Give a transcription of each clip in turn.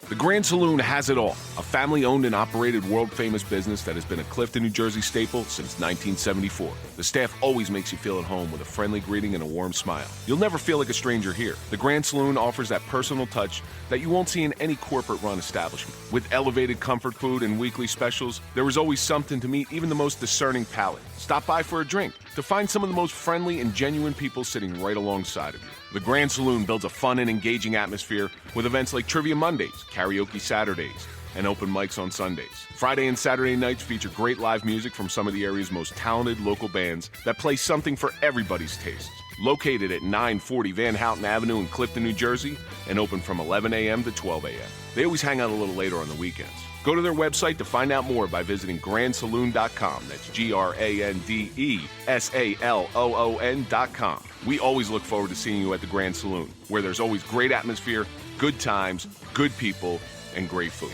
The Grand Saloon has it all. A family-owned and operated world-famous business that has been a Clifton, New Jersey staple since 1974. The staff always makes you feel at home with a friendly greeting and a warm smile. You'll never feel like a stranger here. The Grand Saloon offers that personal touch that you won't see in any corporate-run establishment. With elevated comfort food and weekly specials, there is always something to meet even the most discerning palate. Stop by for a drink to find some of the most friendly and genuine people sitting right alongside of you. The Grand Saloon builds a fun and engaging atmosphere with events like Trivia Mondays, Karaoke Saturdays, and open mics on Sundays. Friday and Saturday nights feature great live music from some of the area's most talented local bands that play something for everybody's tastes. Located at 940 Van Houten Avenue in Clifton, New Jersey, and open from 11 a.m. to 12 a.m. They always hang out a little later on the weekends. Go to their website to find out more by visiting grandsaloon.com. That's GRANDESALOON.com. We always look forward to seeing you at the Grand Saloon, where there's always great atmosphere, good times, good people, and great food.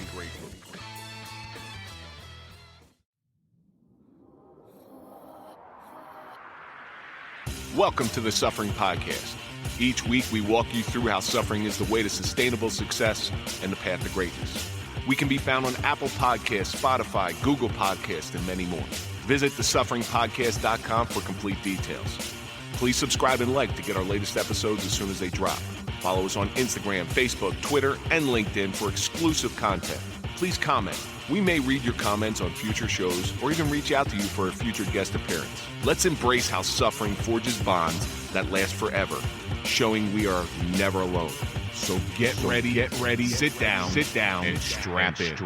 Welcome to the Suffering Podcast. Each week we walk you through how suffering is the way to sustainable success and the path to greatness. We can be found on Apple Podcasts, Spotify, Google Podcasts, and many more. Visit thesufferingpodcast.com for complete details. Please subscribe and like to get our latest episodes as soon as they drop. Follow us on Instagram, Facebook, Twitter, and LinkedIn for exclusive content. Please comment. We may read your comments on future shows or even reach out to you for a future guest appearance. Let's embrace how suffering forges bonds that last forever, showing we are never alone. So get ready, sit down, and strap in.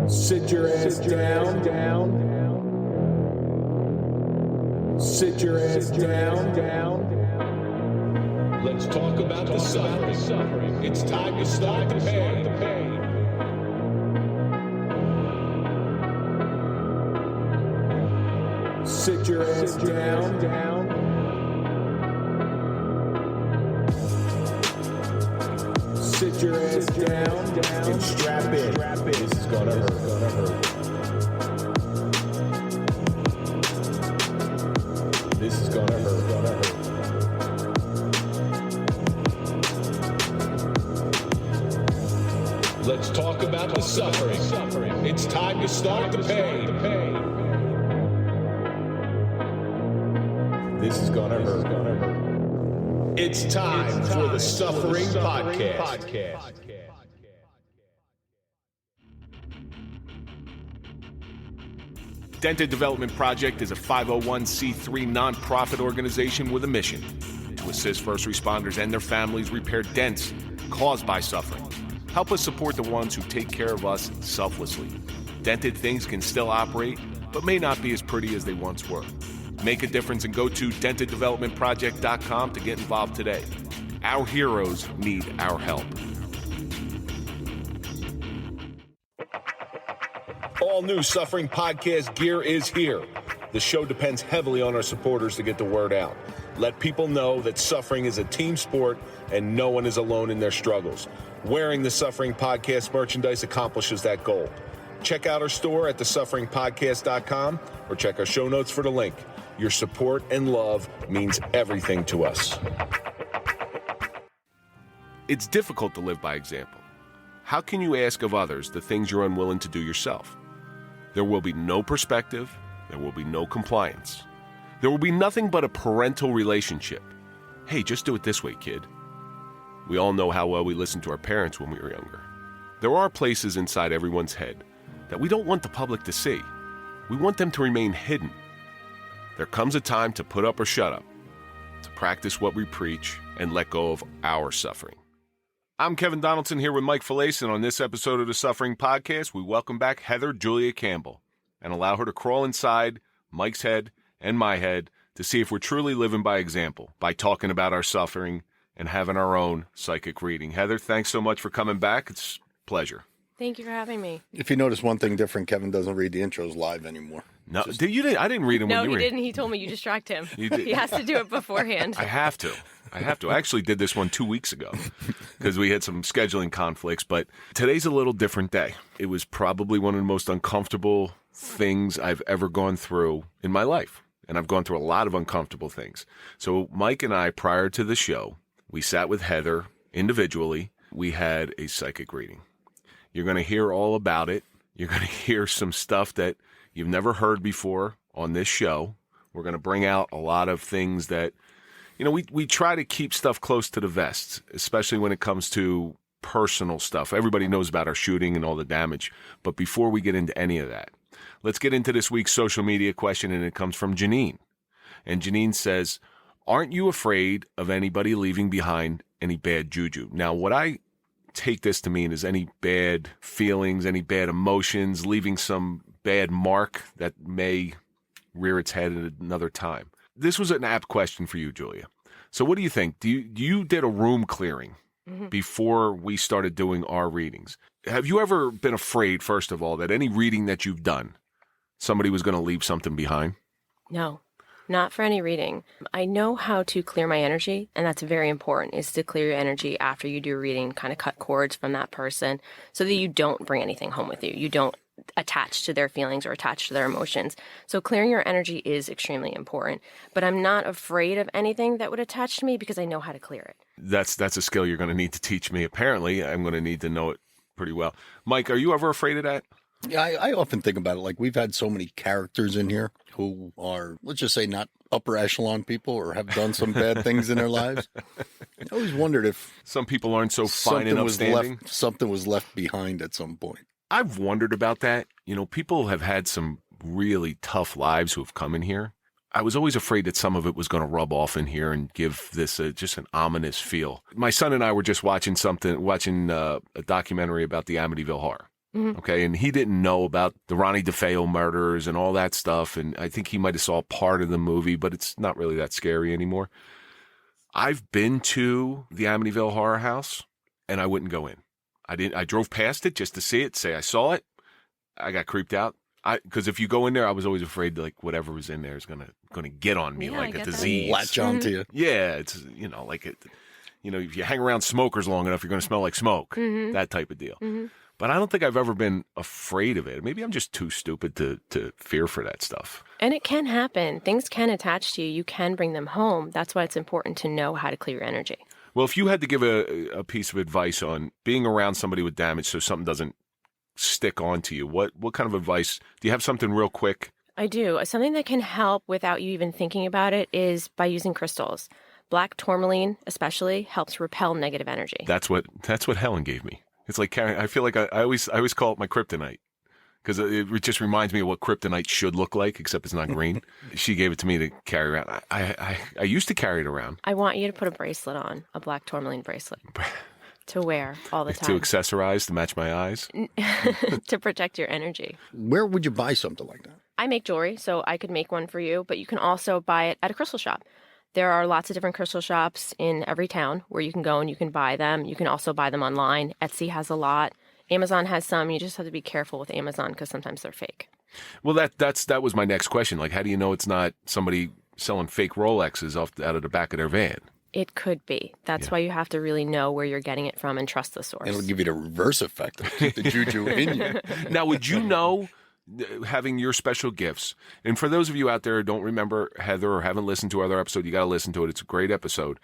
Sit your ass down. Sit your ass down. Let's talk about the suffering. It's time to start the pain. Sit your ass down. Sit your ass down and strap in. This is gonna hurt. This is gonna hurt. Let's talk about the suffering. It's time to start the pain. This is gonna hurt. It's time for the Suffering Podcast. Dented Development Project is a 501c3 nonprofit organization with a mission to assist first responders and their families repair dents caused by suffering. Help us support the ones who take care of us selflessly. Dented things can still operate, but may not be as pretty as they once were. Make a difference and go to denteddevelopmentproject.com to get involved today. Our heroes need our help. All new Suffering Podcast gear is here. The show depends heavily on our supporters to get the word out. Let people know that suffering is a team sport and no one is alone in their struggles. Wearing the Suffering Podcast merchandise accomplishes that goal. Check out our store at thesufferingpodcast.com or check our show notes for the link. Your support and love means everything to us. It's difficult to live by example. How can you ask of others the things you're unwilling to do yourself? There will be no perspective. There will be no compliance. There will be nothing but a parental relationship. Hey, just do it this way, kid. We all know how well we listened to our parents when we were younger. There are places inside everyone's head that we don't want the public to see. We want them to remain hidden. There comes a time to put up or shut up, to practice what we preach and let go of our suffering. I'm Kevin Donaldson here with Mike Falace, and on this episode of the Suffering Podcast, we welcome back Heather Julia Campbell and allow her to crawl inside Mike's head and my head to see if we're truly living by example, by talking about our suffering and having our own psychic reading. Heather, thanks so much for coming back. It's a pleasure. Thank you for having me. If you notice one thing different, Kevin doesn't read the intros live anymore. No, I didn't read them when you were... No, he didn't. He told me you distract him. He has to do it beforehand. I have to. I actually did this one 2 weeks ago because we had some scheduling conflicts, but today's a little different day. It was probably one of the most uncomfortable things I've ever gone through in my life, and I've gone through a lot of uncomfortable things. So Mike and I, prior to the show, We sat with Heather individually. We had a psychic reading. You're going to hear all about it. You're going to hear some stuff that you've never heard before on this show. We're going to bring out a lot of things that, we try to keep stuff close to the vest, especially when it comes to personal stuff. Everybody knows about our shooting and all the damage. But before we get into any of that, let's get into this week's social media question, and it comes from Janine. And Janine says, aren't you afraid of anybody leaving behind any bad juju? Now, what I take this to mean is any bad feelings, any bad emotions, leaving some bad mark that may rear its head at another time. This was an apt question for you, Julia. So what do you think? You did a room clearing before we started doing our readings. Have you ever been afraid, first of all, that any reading that you've done, somebody was going to leave something behind? No, not for any reading. I know how to clear my energy, and that's very important, is to clear your energy after you do a reading, kind of cut cords from that person so that you don't bring anything home with you. You don't attach to their feelings or attach to their emotions. So clearing your energy is extremely important, but I'm not afraid of anything that would attach to me because I know how to clear it. That's a skill you're going to need to teach me. Apparently, I'm going to need to know it pretty well. Mike, are you ever afraid of that? Yeah, I often think about it. Like, we've had so many characters in here who are, let's just say, not upper echelon people or have done some bad things in their lives. I always wondered if some people aren't so fine and upstanding. Something was left behind at some point. I've wondered about that. People have had some really tough lives who have come in here. I was always afraid that some of it was going to rub off in here and give this just an ominous feel. My son and I were just watching a documentary about the Amityville Horror. Mm-hmm. Okay, and he didn't know about the Ronnie DeFeo murders and all that stuff, and I think he might have saw part of the movie, but it's not really that scary anymore. I've been to the Amityville Horror House, and I wouldn't go in. I drove past it just to see it, say I saw it. I got creeped out. Because if you go in there, I was always afraid like whatever was in there is gonna get on me like a disease. Latch onto you. Yeah, it's like it. If you hang around smokers long enough, you're gonna smell like smoke. Mm-hmm. That type of deal. Mm-hmm. But I don't think I've ever been afraid of it. Maybe I'm just too stupid to fear for that stuff. And it can happen. Things can attach to you. You can bring them home. That's why it's important to know how to clear your energy. Well, if you had to give a piece of advice on being around somebody with damage so something doesn't stick onto you, what kind of advice? Do you have something real quick? I do. Something that can help without you even thinking about it is by using crystals. Black tourmaline especially helps repel negative energy. That's what Helen gave me. It's like carrying, I feel like I always call it my kryptonite because it just reminds me of what kryptonite should look like, except it's not green. She gave it to me to carry around. I used to carry it around. I want you to put a bracelet on, a black tourmaline bracelet, to wear all the time. To accessorize, to match my eyes? To protect your energy. Where would you buy something like that? I make jewelry, so I could make one for you, but you can also buy it at a crystal shop. There are lots of different crystal shops in every town where you can go and you can buy them. You can also buy them online. Etsy has a lot. Amazon has some. You just have to be careful with Amazon because sometimes they're fake. Well, that was my next question. Like, how do you know it's not somebody selling fake Rolexes out of the back of their van? It could be. That's why you have to really know where you're getting it from and trust the source. It'll give you the reverse effect. It'll keep the juju in you. Now, would you know, having your special gifts, and for those of you out there who don't remember Heather or haven't listened to our other episode, you got to listen to it. It's a great episode.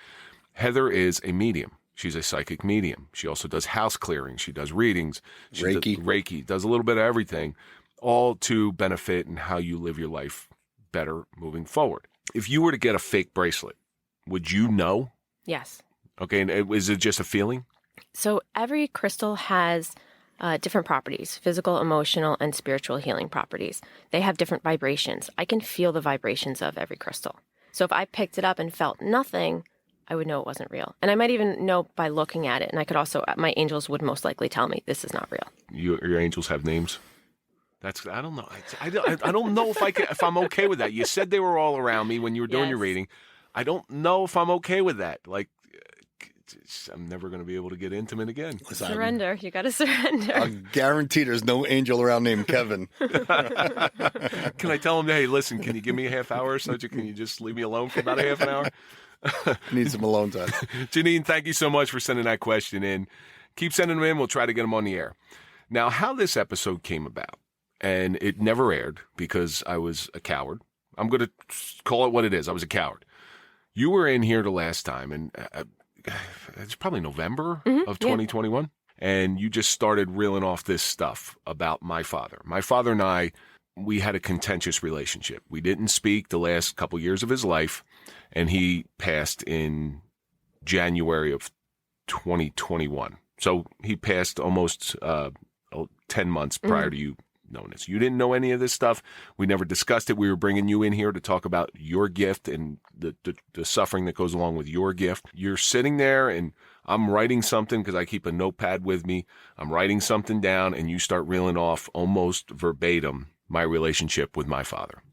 Heather is a medium. She's a psychic medium. She also does house clearing. She does readings. She Reiki. Does a little bit of everything, all to benefit and how you live your life better moving forward. If you were to get a fake bracelet, would you know? Yes. Okay, and is it just a feeling? So every crystal has different properties, physical, emotional, and spiritual healing properties. They have different vibrations. I can feel the vibrations of every crystal. So if I picked it up and felt nothing, I would know it wasn't real. And I might even know by looking at it. And I could also, my angels would most likely tell me this is not real. Your angels have names? I don't know. I don't know if I'm okay with that. You said they were all around me when you were doing your reading. I don't know if I'm okay with that. Like, I'm never going to be able to get intimate again. Surrender. You got to surrender. I guarantee there's no angel around named Kevin. Can I tell him, hey, listen, can you give me a half hour or so? Can you just leave me alone for about a half an hour? Need some alone time. Janine, thank you so much for sending that question in. Keep sending them in. We'll try to get them on the air. Now, how this episode came about, and it never aired because I was a coward. I'm going to call it what it is. I was a coward. You were in here the last time, and it's probably November of 2021. And you just started reeling off this stuff about my father. My father and I, we had a contentious relationship. We didn't speak the last couple years of his life, and he passed in January of 2021. So he passed almost 10 months prior to you knowing this. You didn't know any of this stuff. We never discussed it. We were bringing you in here to talk about your gift and the suffering that goes along with your gift. You're sitting there, and I'm writing something because I keep a notepad with me. I'm writing something down, and you start reeling off almost verbatim my relationship with my father.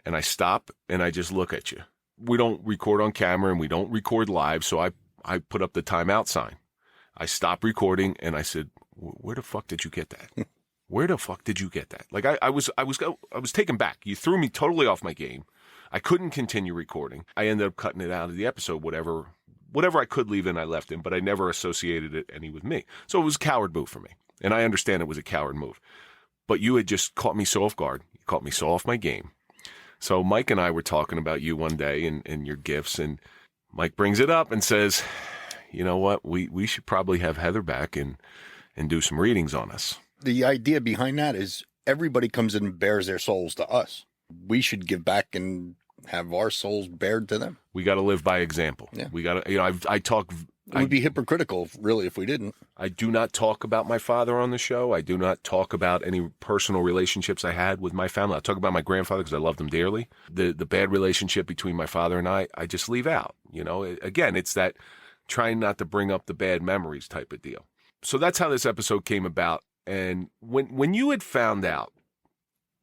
And I stop, and I just look at you. We don't record on camera, and we don't record live, so I put up the timeout sign. I stopped recording, and I said, where the fuck did you get that? Where the fuck did you get that? Like I was taken back. You threw me totally off my game. I couldn't continue recording. I ended up cutting it out of the episode, whatever I could leave in, I left in, but I never associated it any with me. So it was a coward move for me. And I understand it was a coward move. But you had just caught me so off guard. You caught me so off my game. So Mike and I were talking about you one day and your gifts, and Mike brings it up and says, you know what, we should probably have Heather back and do some readings on us. The idea behind that is everybody comes in and bears their souls to us. We should give back and have our souls bared to them. We got to live by example. Yeah. We got to, I talk. It would be hypocritical, really, if we didn't. I do not talk about my father on the show. I do not talk about any personal relationships I had with my family. I talk about my grandfather because I loved him dearly. The bad relationship between my father and I just leave out. You know, again, it's that trying not to bring up the bad memories type of deal. So that's how this episode came about. And when you had found out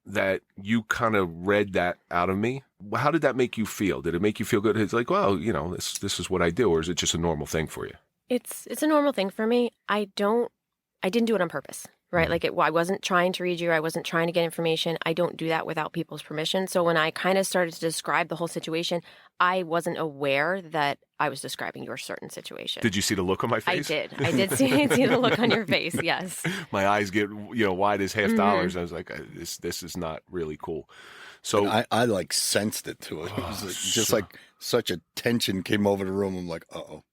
that you kind of read that out of me, how did that make you feel? Did it make you feel good? It's like, well, you know, this is what I do, or is it just a normal thing for you? It's a normal thing for me. I didn't do it on purpose, right? Like I wasn't trying to read you. I wasn't trying to get information. I don't do that without people's permission. So when I kind of started to describe the whole situation, I wasn't aware that I was describing your certain situation. Did you see the look on my face? I did see the look on your face. Yes. My eyes get, wide as half dollars. I was like, this is not really cool. So I like sensed it too. It was just like such a tension came over the room. I'm like, uh-oh.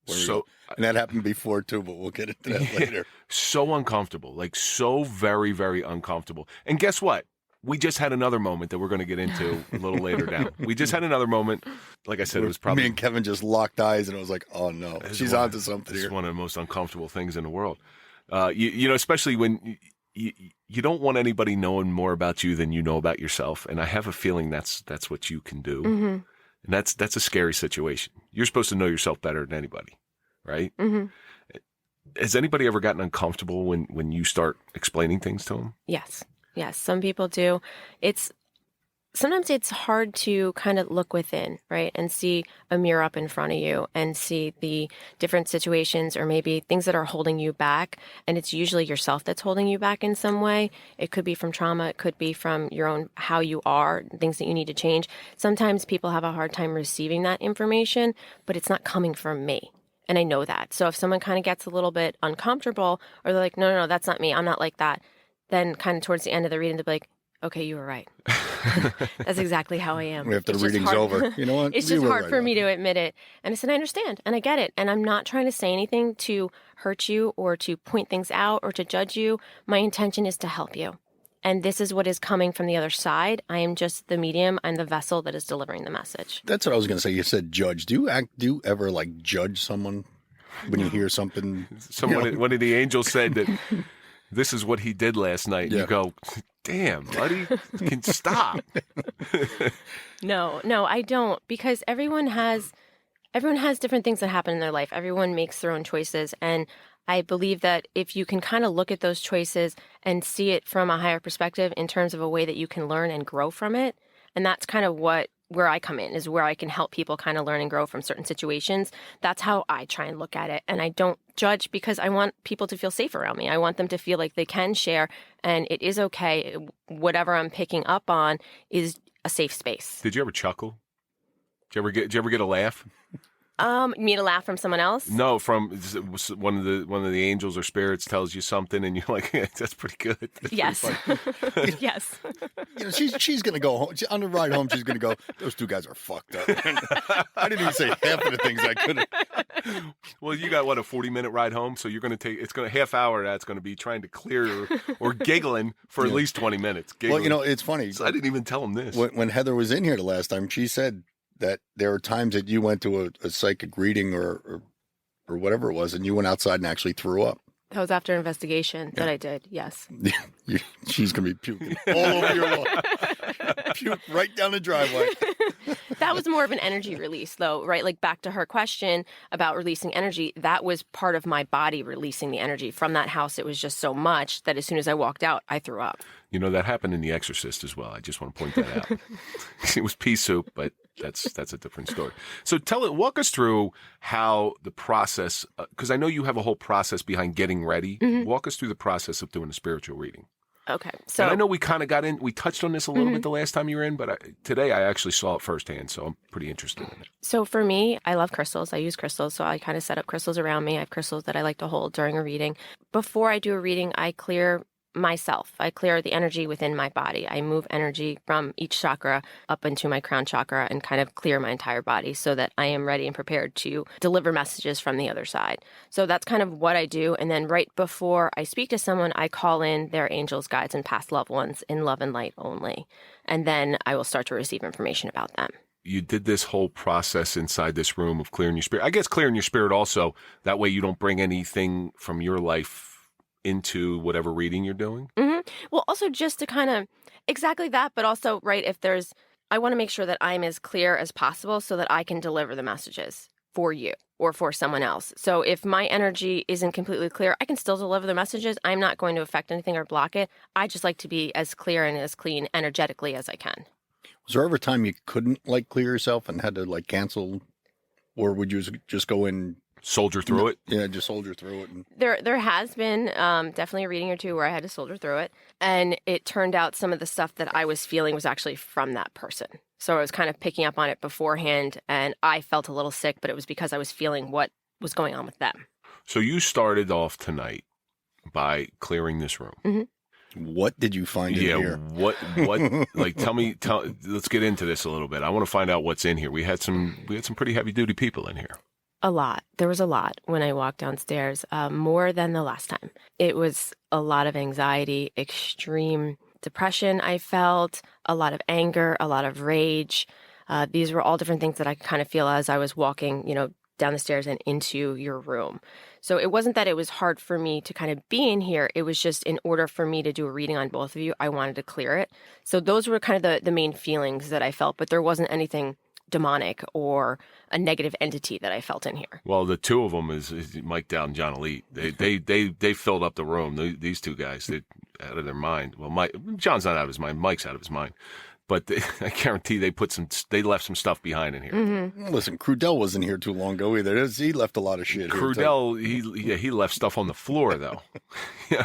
And that happened before too, but we'll get into that later. So uncomfortable, like so very, very uncomfortable. And guess what? We just had another moment that we're going to get into a little later down. We just had another moment. Like I said, it was probably... Me and Kevin just locked eyes, and I was like, oh, no. She's onto something here. It's one of the most uncomfortable things in the world. Especially when you don't want anybody knowing more about you than you know about yourself. And I have a feeling that's what you can do. Mm-hmm. And that's a scary situation. You're supposed to know yourself better than anybody, right? Mm-hmm. Has anybody ever gotten uncomfortable when you start explaining things to them? Yes. Yes, some people do. Sometimes it's hard to kind of look within, right, and see a mirror up in front of you and see the different situations or maybe things that are holding you back. And it's usually yourself that's holding you back in some way. It could be from trauma. It could be from your own, how you are, things that you need to change. Sometimes people have a hard time receiving that information, but it's not coming from me. And I know that. So if someone kind of gets a little bit uncomfortable or they're like, no, that's not me. I'm not like that. Then kind of towards the end of the reading, they'll be like, okay, you were right. That's exactly how I am. If the reading's over, you know what? It's just hard for me to admit it. And I said, I understand and I get it. And I'm not trying to say anything to hurt you or to point things out or to judge you. My intention is to help you. And this is what is coming from the other side. I am just the medium. I'm the vessel that is delivering the message. That's what I was going to say. You said judge. Do you ever like judge someone when you hear something? One of the angels said that this is what he did last night. Yeah. You go, damn, buddy, can stop. No, I don't, because everyone has different things that happen in their life. Everyone makes their own choices. And I believe that if you can kind of look at those choices and see it from a higher perspective in terms of a way that you can learn and grow from it, and that's kind of where I come in, is where I can help people kind of learn and grow from certain situations. That's how I try and look at it. And I don't judge because I want people to feel safe around me. I want them to feel like they can share and it is okay. Whatever I'm picking up on is a safe space. Did you ever chuckle? Did you ever get a laugh? You mean a laugh from someone else? No, from one of the angels or spirits tells you something, and you're like, yeah, "That's pretty good." That's Yes. pretty Yes. She's going to go home. On the ride home, she's going to go, those two guys are fucked up. I didn't even say half of the things I could have. Well, you got, a 40-minute ride home, so you're going to take, it's going to, half hour of that's going to be trying to clear or giggling for at least 20 minutes. Giggling. Well, it's funny. So I didn't even tell him this. When Heather was in here the last time, she said that there are times that you went to a psychic reading or whatever it was, and you went outside and actually threw up. That was after investigation that I did, yes. She's going to be puking all over your lawn. Puke right down the driveway. That was more of an energy release, though, right? Like back to her question about releasing energy, that was part of my body releasing the energy. From that house, it was just so much that as soon as I walked out, I threw up. That happened in The Exorcist as well. I just want to point that out. It was pea soup, but that's a different story. So walk us through how the process, because I know you have a whole process behind getting ready. Mm-hmm. Walk us through the process of doing a spiritual reading. Okay. So and I know we kind of we touched on this a little bit the last time you were in, but today I actually saw it firsthand, so I'm pretty interested in it. So for me, I love crystals. I use crystals, so I kind of set up crystals around me. I have crystals that I like to hold during a reading. Before I do a reading, I clear myself. I clear the energy within my body. I move energy from each chakra up into my crown chakra and kind of clear my entire body so that I am ready and prepared to deliver messages from the other side. So that's kind of what I do. And then right before I speak to someone, I call in their angels, guides, and past loved ones in love and light only. And then I will start to receive information about them. You did this whole process inside this room of clearing your spirit. I guess clearing your spirit also, that way you don't bring anything from your life into whatever reading you're doing? Mm-hmm. Well, also just to kind of, exactly that, but also, right, I want to make sure that I'm as clear as possible so that I can deliver the messages for you or for someone else. So if my energy isn't completely clear, I can still deliver the messages. I'm not going to affect anything or block it. I just like to be as clear and as clean energetically as I can. Was there ever a time you couldn't clear yourself and had to cancel, or would you just go in? Soldier through it? Yeah, just soldier through it. There has been definitely a reading or two where I had to soldier through it. And it turned out some of the stuff that I was feeling was actually from that person. So I was kind of picking up on it beforehand, and I felt a little sick, but it was because I was feeling what was going on with them. So you started off tonight by clearing this room. Mm-hmm. What did you find in here? What, let's get into this a little bit. I want to find out what's in here. We had some pretty heavy duty people in here. A lot. There was a lot when I walked downstairs, more than the last time. It was a lot of anxiety, extreme depression I felt, a lot of anger, a lot of rage. These were all different things that I could kind of feel as I was walking, down the stairs and into your room. So it wasn't that it was hard for me to kind of be in here. It was just in order for me to do a reading on both of you, I wanted to clear it. So those were kind of the main feelings that I felt, but there wasn't anything demonic or a negative entity that I felt in here. Well, the two of them is Mike Dowd and John Elite. They filled up the room. These two guys, they're out of their mind. Well, John's not out of his mind. Mike's out of his mind. But I guarantee they left some stuff behind in here. Mm-hmm. Listen, Crudell wasn't here too long ago either. He left a lot of shit. Crudell, he left stuff on the floor though. Yeah,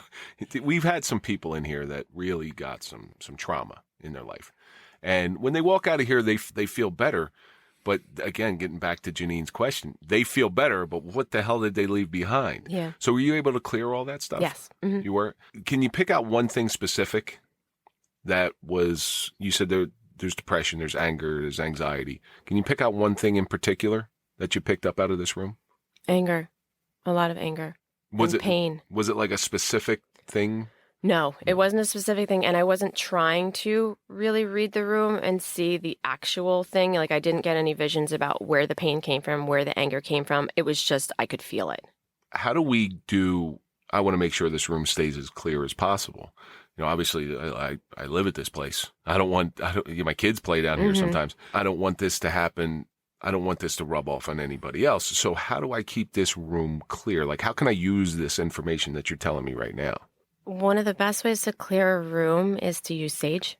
we've had some people in here that really got some trauma in their life. And when they walk out of here, they feel better. But again, getting back to Janine's question, they feel better, but what the hell did they leave behind? Yeah. So were you able to clear all that stuff? Yes. Mm-hmm. You were? Can you pick out one thing specific that was, you said there's depression, there's anger, there's anxiety. Can you pick out one thing in particular that you picked up out of this room? Anger. A lot of anger. Pain. Was it like a specific thing? No, it wasn't a specific thing, and I wasn't trying to really read the room and see the actual thing. Like, I didn't get any visions about where the pain came from, where the anger came from. It was just, I could feel it. How do we I want to make sure this room stays as clear as possible. Obviously, I live at this place. My kids play down here sometimes. I don't want this to happen. I don't want this to rub off on anybody else. So how do I keep this room clear? Like, how can I use this information that you're telling me right now? One of the best ways to clear a room is to use sage.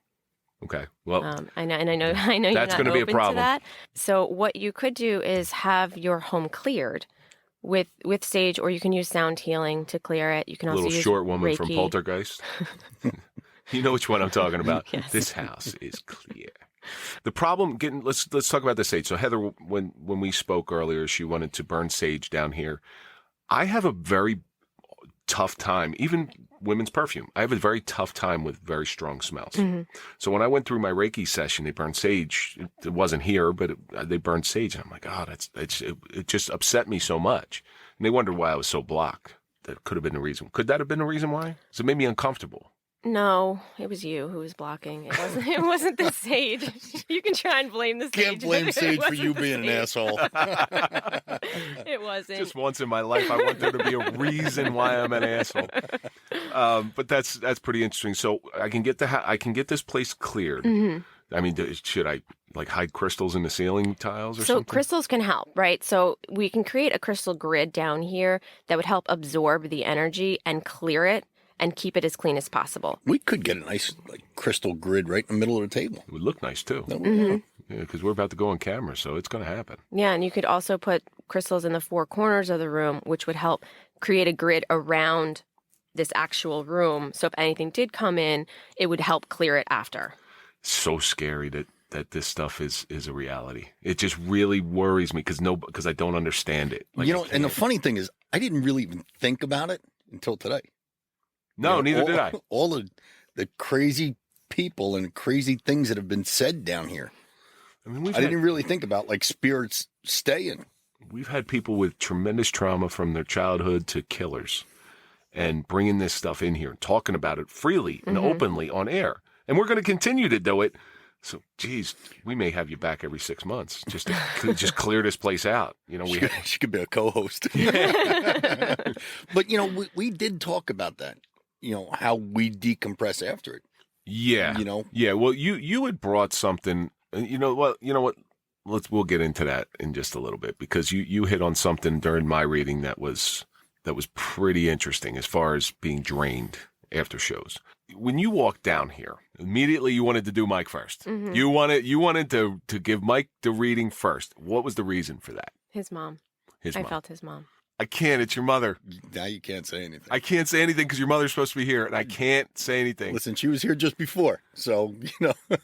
Okay. Well, I know you're that's not going to be a open problem. to that. So what you could do is have your home cleared with sage, or you can use sound healing to clear it. You can also little use short woman Reiki. from Poltergeist. You know which one I'm talking about. Yes. This house is clear. The problem let's talk about the sage. So Heather, when we spoke earlier, she wanted to burn sage down here. I have a very tough time, even women's perfume. I have a very tough time with very strong smells. Mm-hmm. So when I went through my Reiki session, they burned sage. It wasn't here, but they burned sage. And I'm like, oh, it just upset me so much. And they wondered why I was so blocked. That could have been the reason. Could that have been the reason why? So it made me uncomfortable. No, it was you who was blocking. It wasn't the sage. You can try and blame the sage. Can't blame Sage for you being an asshole. It wasn't. Just once in my life, I want there to be a reason why I'm an asshole. But that's pretty interesting. So I can get this place cleared. Mm-hmm. I mean, should I hide crystals in the ceiling tiles or something? So crystals can help, right? So we can create a crystal grid down here that would help absorb the energy and clear it and keep it as clean as possible. We could get a nice crystal grid right in the middle of the table. It would look nice, too. Mm-hmm. Yeah, because we're about to go on camera, so it's going to happen. Yeah, and you could also put crystals in the four corners of the room, which would help create a grid around this actual room. So if anything did come in, it would help clear it after. So scary that this stuff is a reality. It just really worries me because I don't understand it. And the funny thing is, I didn't really even think about it until today. No, neither did I. All of the crazy people and crazy things that have been said down here. I mean, I didn't really think about spirits staying. We've had people with tremendous trauma from their childhood to killers, and bringing this stuff in here and talking about it freely and openly on air. And we're going to continue to do it. So, geez, we may have you back every 6 months just to just clear this place out. She could be a co-host. But we did talk about that. How we decompress after it. Yeah. Yeah. Well, you had brought something. You know what? We'll get into that in just a little bit, because you hit on something during my reading that was pretty interesting as far as being drained after shows. When you walked down here, immediately you wanted to do Mike first. Mm-hmm. You wanted to give Mike the reading first. What was the reason for that? His mom. I felt his mom. I can't. It's your mother. Now you can't say anything. I can't say anything because your mother's supposed to be here, and I can't say anything. Listen, she was here just before, so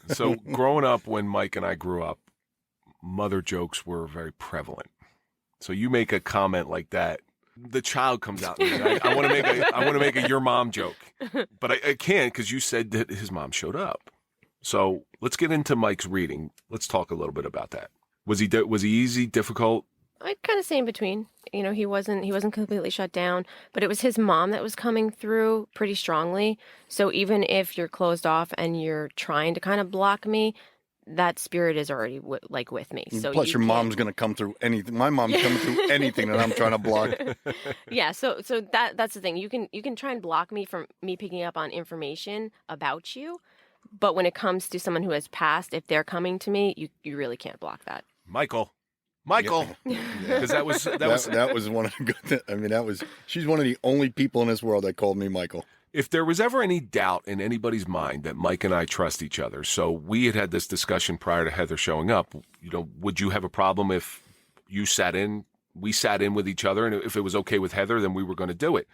So growing up, when Mike and I grew up, mother jokes were very prevalent. So you make a comment like that, the child comes out. I want to make a your mom joke, but I can't because you said that his mom showed up. So let's get into Mike's reading. Let's talk a little bit about that. Was he easy, difficult? I'd kind of say in between. He wasn't completely shut down, but it was his mom that was coming through pretty strongly. So even if you're closed off and you're trying to kind of block me, that spirit is already with me. So plus, your mom's going to come through anything. My mom's coming through anything that I'm trying to block. Yeah. So that's the thing. You can try and block me from me picking up on information about you, but when it comes to someone who has passed, if they're coming to me, you really can't block that. Michael, because that was one of the good. I mean, she's one of the only people in this world that called me Michael. If there was ever any doubt in anybody's mind that Mike and I trust each other, so we had this discussion prior to Heather showing up. Would you have a problem if we sat in with each other, and if it was okay with Heather, then we were going to do it.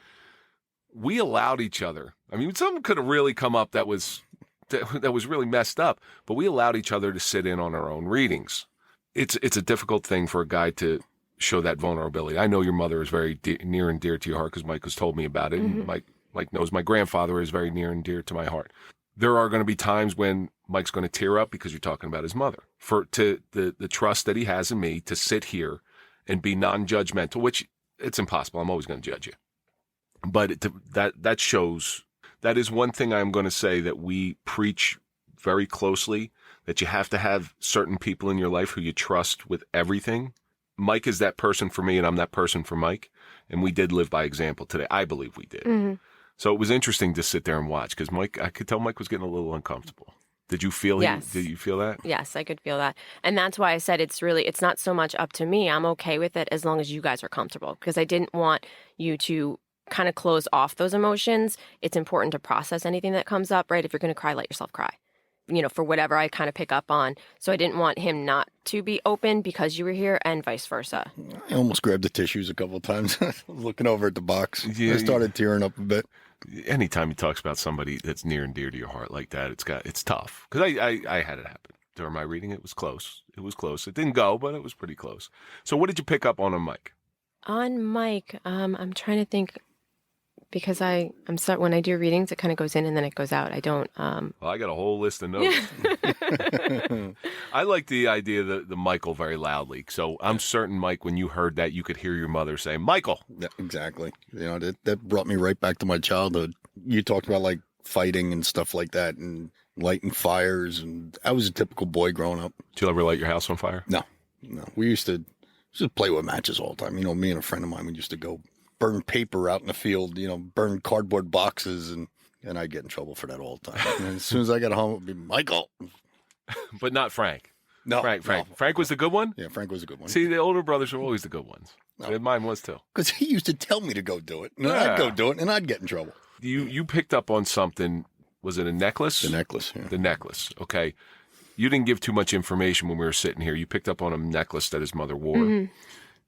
We allowed each other. I mean, something could have really come up that was really messed up, but we allowed each other to sit in on our own readings. It's a difficult thing for a guy to show that vulnerability. I know your mother is very near and dear to your heart because Mike has told me about it. Mm-hmm. And Mike knows my grandfather is very near and dear to my heart. There are going to be times when Mike's going to tear up because you're talking about his mother. The trust that he has in me to sit here and be non-judgmental, which it's impossible. I'm always going to judge you. But that shows, that is one thing I'm going to say that we preach very closely, that you have to have certain people in your life who you trust with everything. Mike is that person for me, and I'm that person for Mike. And we did live by example today. I believe we did. Mm-hmm. So it was interesting to sit there and watch because I could tell Mike was getting a little uncomfortable. Did you feel Yes. Did you feel that? Yes, I could feel that. And that's why I said it's not so much up to me. I'm okay with it as long as you guys are comfortable, because I didn't want you to kind of close off those emotions. It's important to process anything that comes up, right? If you're going to cry, let yourself cry, for whatever I kind of pick up on. So I didn't want him not to be open because you were here, and vice versa. I almost grabbed the tissues a couple of times looking over at the box. Yeah, I started tearing up a bit. Anytime he talks about somebody that's near and dear to your heart like that, it's tough. Because I had it happen. during my reading. It was close. It was close. It didn't go, but it was pretty close. So what did you pick up on Mike? On Mike, I'm trying to think, because when I do readings, it kind of goes in and then it goes out. I don't. Well, I got a whole list of notes. I like the idea of the Michael very loudly. So I'm certain, Mike, when you heard that, you could hear your mother say, Michael. Yeah, exactly. That brought me right back to my childhood. You talked about like fighting and stuff like that and lighting fires. And I was a typical boy growing up. Did you ever light your house on fire? No. We used to just play with matches all the time. Me and a friend of mine, we used to go burn paper out in the field, burn cardboard boxes, and I'd get in trouble for that all the time. And as soon as I got home, it would be Michael. But not Frank. No. Frank. No. Frank was the good one? Yeah, Frank was a good one. See, the older brothers are always the good ones. No. Mine was too. Because he used to tell me to go do it. And I'd go do it, and I'd get in trouble. You picked up on something. Was it a necklace? The necklace, yeah. The necklace, okay. You didn't give too much information when we were sitting here. You picked up on a necklace that his mother wore. Mm-hmm.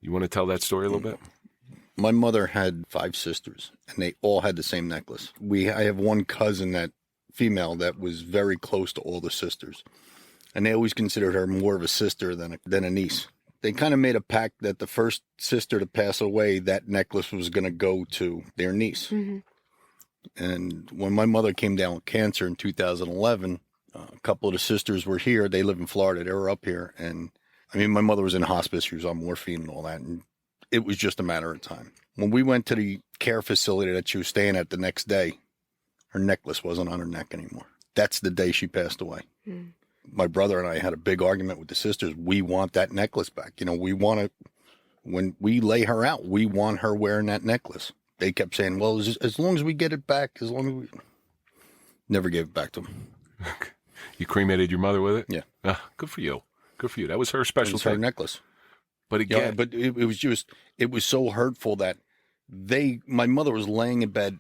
You want to tell that story a little bit? My mother had 5 sisters, and they all had the same necklace. I have one cousin, female, that was very close to all the sisters. And they always considered her more of a sister than a niece. They kind of made a pact that the first sister to pass away, that necklace was going to go to their niece. Mm-hmm. And when my mother came down with cancer in 2011, a couple of the sisters were here. They live in Florida. They were up here. And my mother was in hospice. She was on morphine and all that. And it was just a matter of time. When we went to the care facility that she was staying at the next day, her necklace wasn't on her neck anymore. That's the day she passed away. Mm. My brother and I had a big argument with the sisters. We want that necklace back. We want to, when we lay her out, we want her wearing that necklace. They kept saying, well, as long as we get it back, as long as we never gave it back to them. You cremated your mother with it? Yeah. Good for you. Good for you. That was her special thing. Her necklace. But again, but it was so hurtful that my mother was laying in bed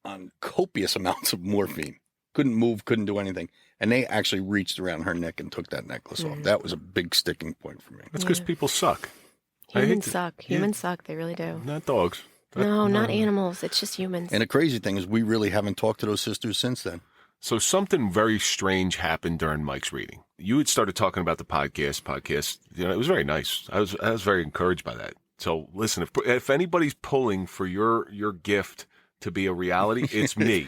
on copious amounts of morphine, couldn't move, couldn't do anything. And they actually reached around her neck and took that necklace off. That was a big sticking point for me. That's because people suck. Humans suck. Humans suck. They really do. Not dogs. No, not animals. It's just humans. And the crazy thing is we really haven't talked to those sisters since then. So something very strange happened during Mike's reading. You had started talking about the podcast. It was very nice. I was very encouraged by that. So listen, if anybody's pulling for your gift to be a reality, it's me.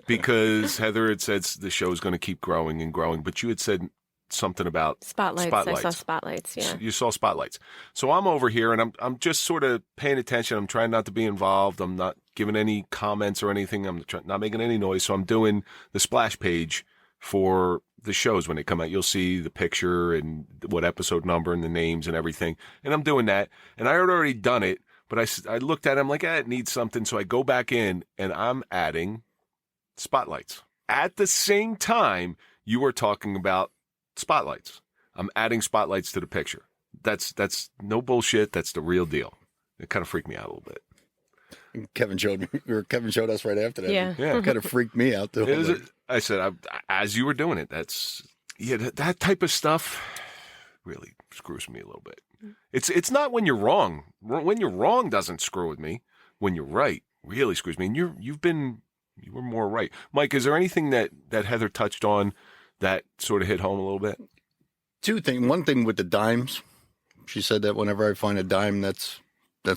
Because Heather had said the show is going to keep growing and growing, but you had said something about spotlights. I saw spotlights, yeah. You saw spotlights. So I'm over here and I'm just sort of paying attention. I'm trying not to be involved. I'm not giving any comments or anything. I'm not making any noise. So I'm doing the splash page for the shows when they come out. You'll see the picture and what episode number and the names and everything. And I'm doing that. And I had already done it, but I looked at it. I'm like, it needs something. So I go back in and I'm adding spotlights. At the same time, you were talking about spotlights. I'm adding spotlights to the picture. That's no bullshit. That's the real deal. It kind of freaked me out a little bit. Kevin showed us right after that. Yeah. It kind of freaked me out too. I said, as you were doing it, that type of stuff really screws me a little bit. It's not when you're wrong. When you're wrong doesn't screw with me. When you're right, really screws me. And you were more right. Mike, is there anything that Heather touched on that sort of hit home a little bit? 2 things. One thing with the dimes, she said that whenever I find a dime, that's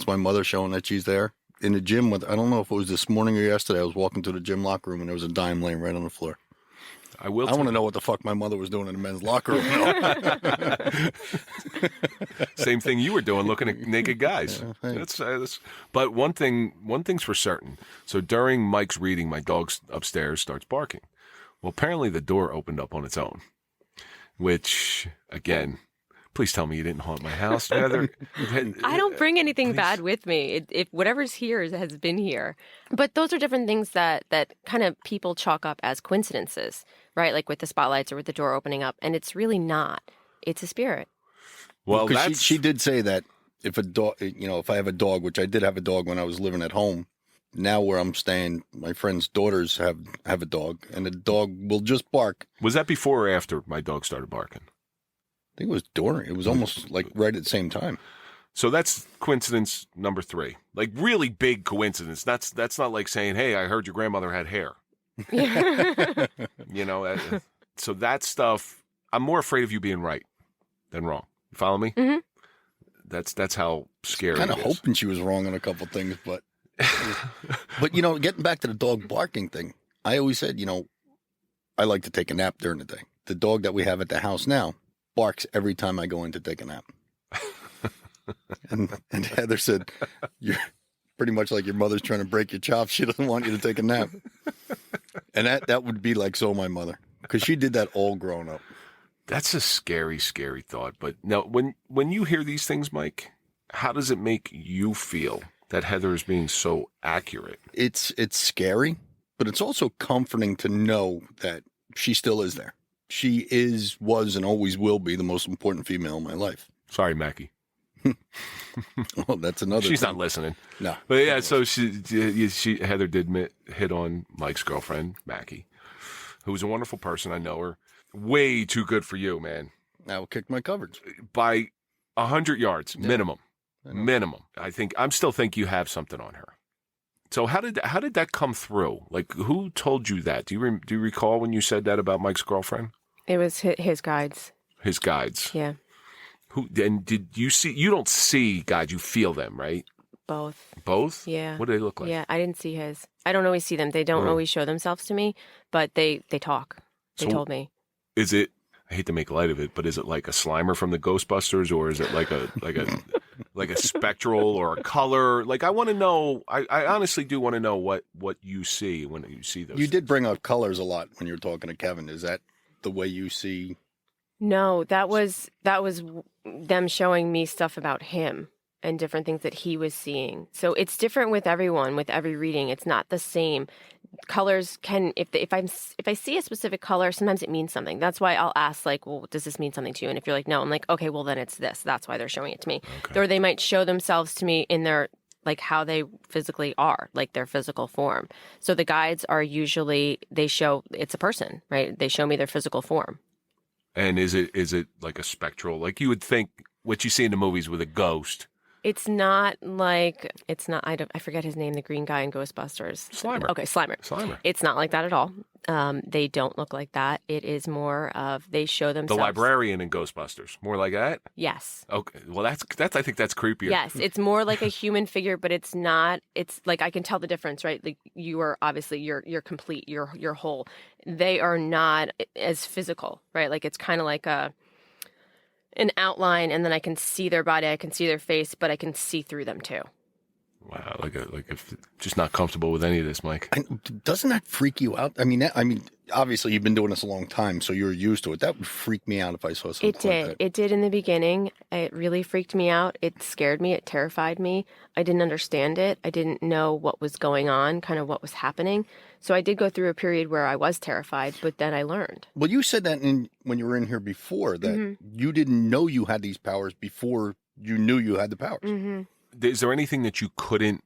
my mother showing that she's there. In the gym, I don't know if it was this morning or yesterday, I was walking to the gym locker room and there was a dime laying right on the floor. I want to know what the fuck my mother was doing in the men's locker room. Same thing you were doing, looking at naked guys. Yeah, but one thing's for certain. So during Mike's reading, my dog upstairs starts barking. Well, apparently the door opened up on its own, which, again, please tell me you didn't haunt my house, Heather. I don't bring anything bad with me. If whatever's here has been here. But those are different things that kind of people chalk up as coincidences, right? Like with the spotlights or with the door opening up. And it's really not. It's a spirit. Well, she did say that if a dog, if I have a dog, which I did have a dog when I was living at home, now where I'm staying, my friend's daughters have a dog, and the dog will just bark. Was that before or after my dog started barking? I think it was during. It was almost like right at the same time. So that's coincidence number 3. Like really big coincidence. That's not like saying, hey, I heard your grandmother had hair. So that stuff, I'm more afraid of you being right than wrong. You follow me? Mm-hmm. That's how scary Kind of it is. hoping she was wrong on a couple things, but getting back to the dog barking thing, I always said, I like to take a nap during the day. The dog that we have at the house now barks every time I go in to take a nap. and Heather said, you're pretty much like your mother's trying to break your chops. She doesn't want you to take a nap. And that would be like so my mother, because she did that all growing up. That's a scary, scary thought. But now, when you hear these things, Mike, how does it make you feel that Heather is being so accurate? It's scary, but it's also comforting to know that she still is there. She was, and always will be the most important female in my life. Sorry, Mackie. Oh, that's another. She's thing. not listening. No. But yeah, so Heather did hit on Mike's girlfriend, Mackie, who's a wonderful person. I know her. Way too good for you, man. I will kick my coverage By 100 yards, minimum. Minimum. I still think you have something on her. So how did that come through? Like, who told you that? Do you recall when you said that about Mike's girlfriend? It was his guides. His guides. Yeah. Who? And did you see? You don't see guides. You feel them, right? Both. Both? Yeah. What do they look like? Yeah, I didn't see his. I don't always see them. They don't always show themselves to me, but they talk. They told me. Is it? I hate to make light of it, but is it like a Slimer from the Ghostbusters, or is it like a spectral or a color? Like, I want to know. I honestly do want to know what you see when you see those. You did bring up colors a lot when you were talking to Kevin. Is that the way you see? No, that was them showing me stuff about him and different things that he was seeing. So it's different with everyone, with every reading. It's not the same. Colors can, if I see a specific color, sometimes it means something. That's why I'll ask, like, well, does this mean something to you? And if you're like, no, I'm like, okay, well, then it's this. That's why they're showing it to me. Okay. Or they might show themselves to me in their, like, how they physically are, like their physical form. So the guides are usually, they show, it's a person, right? They show me their physical form. And is it like a spectral, like you would think what you see in the movies with a ghost? It's not like, I forget his name, the green guy in Ghostbusters. Slimer. Okay, Slimer. It's not like that at all. They don't look like that. It is more of, they show themselves. The librarian in Ghostbusters, more like that? Yes. Okay, well that's I think that's creepier. Yes, it's more like a human figure, but it's not, it's like, I can tell the difference, right? Like, you are obviously, you're complete, you're whole. They are not as physical, right? Like, it's kind of like an outline, and then I can see their body, I can see their face, but I can see through them too. Wow, like if just not comfortable with any of this, Mike. Doesn't that freak you out? I mean, obviously you've been doing this a long time, so you're used to it. That would freak me out if I saw something It did. like that. It did in the beginning. It really freaked me out. It scared me. It terrified me. I didn't understand it. I didn't know what was going on, kind of what was happening. So I did go through a period where I was terrified, but then I learned. Well, you said that when you were in here before, that you didn't know you had these powers before you knew you had the powers. Mm-hmm. Is there anything that you couldn't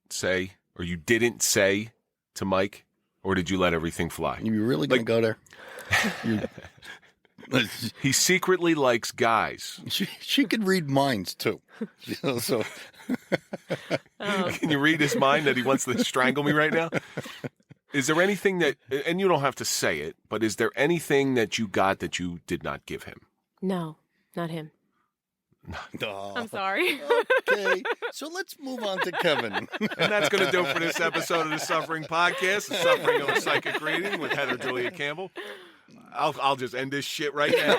say or you didn't say to Mike, or did you let everything fly? You really going to go there? He secretly likes guys. She could read minds too. So Can you read his mind that he wants to strangle me right now? Is there anything that, and you don't have to say it, but is there anything that you got that you did not give him? No, not him. No. I'm sorry. Okay, so let's move on to Kevin. And that's going to do it for this episode of the Suffering Podcast, the Suffering of a Psychic Reading with Heather Julia Campbell. I'll just end this shit right now.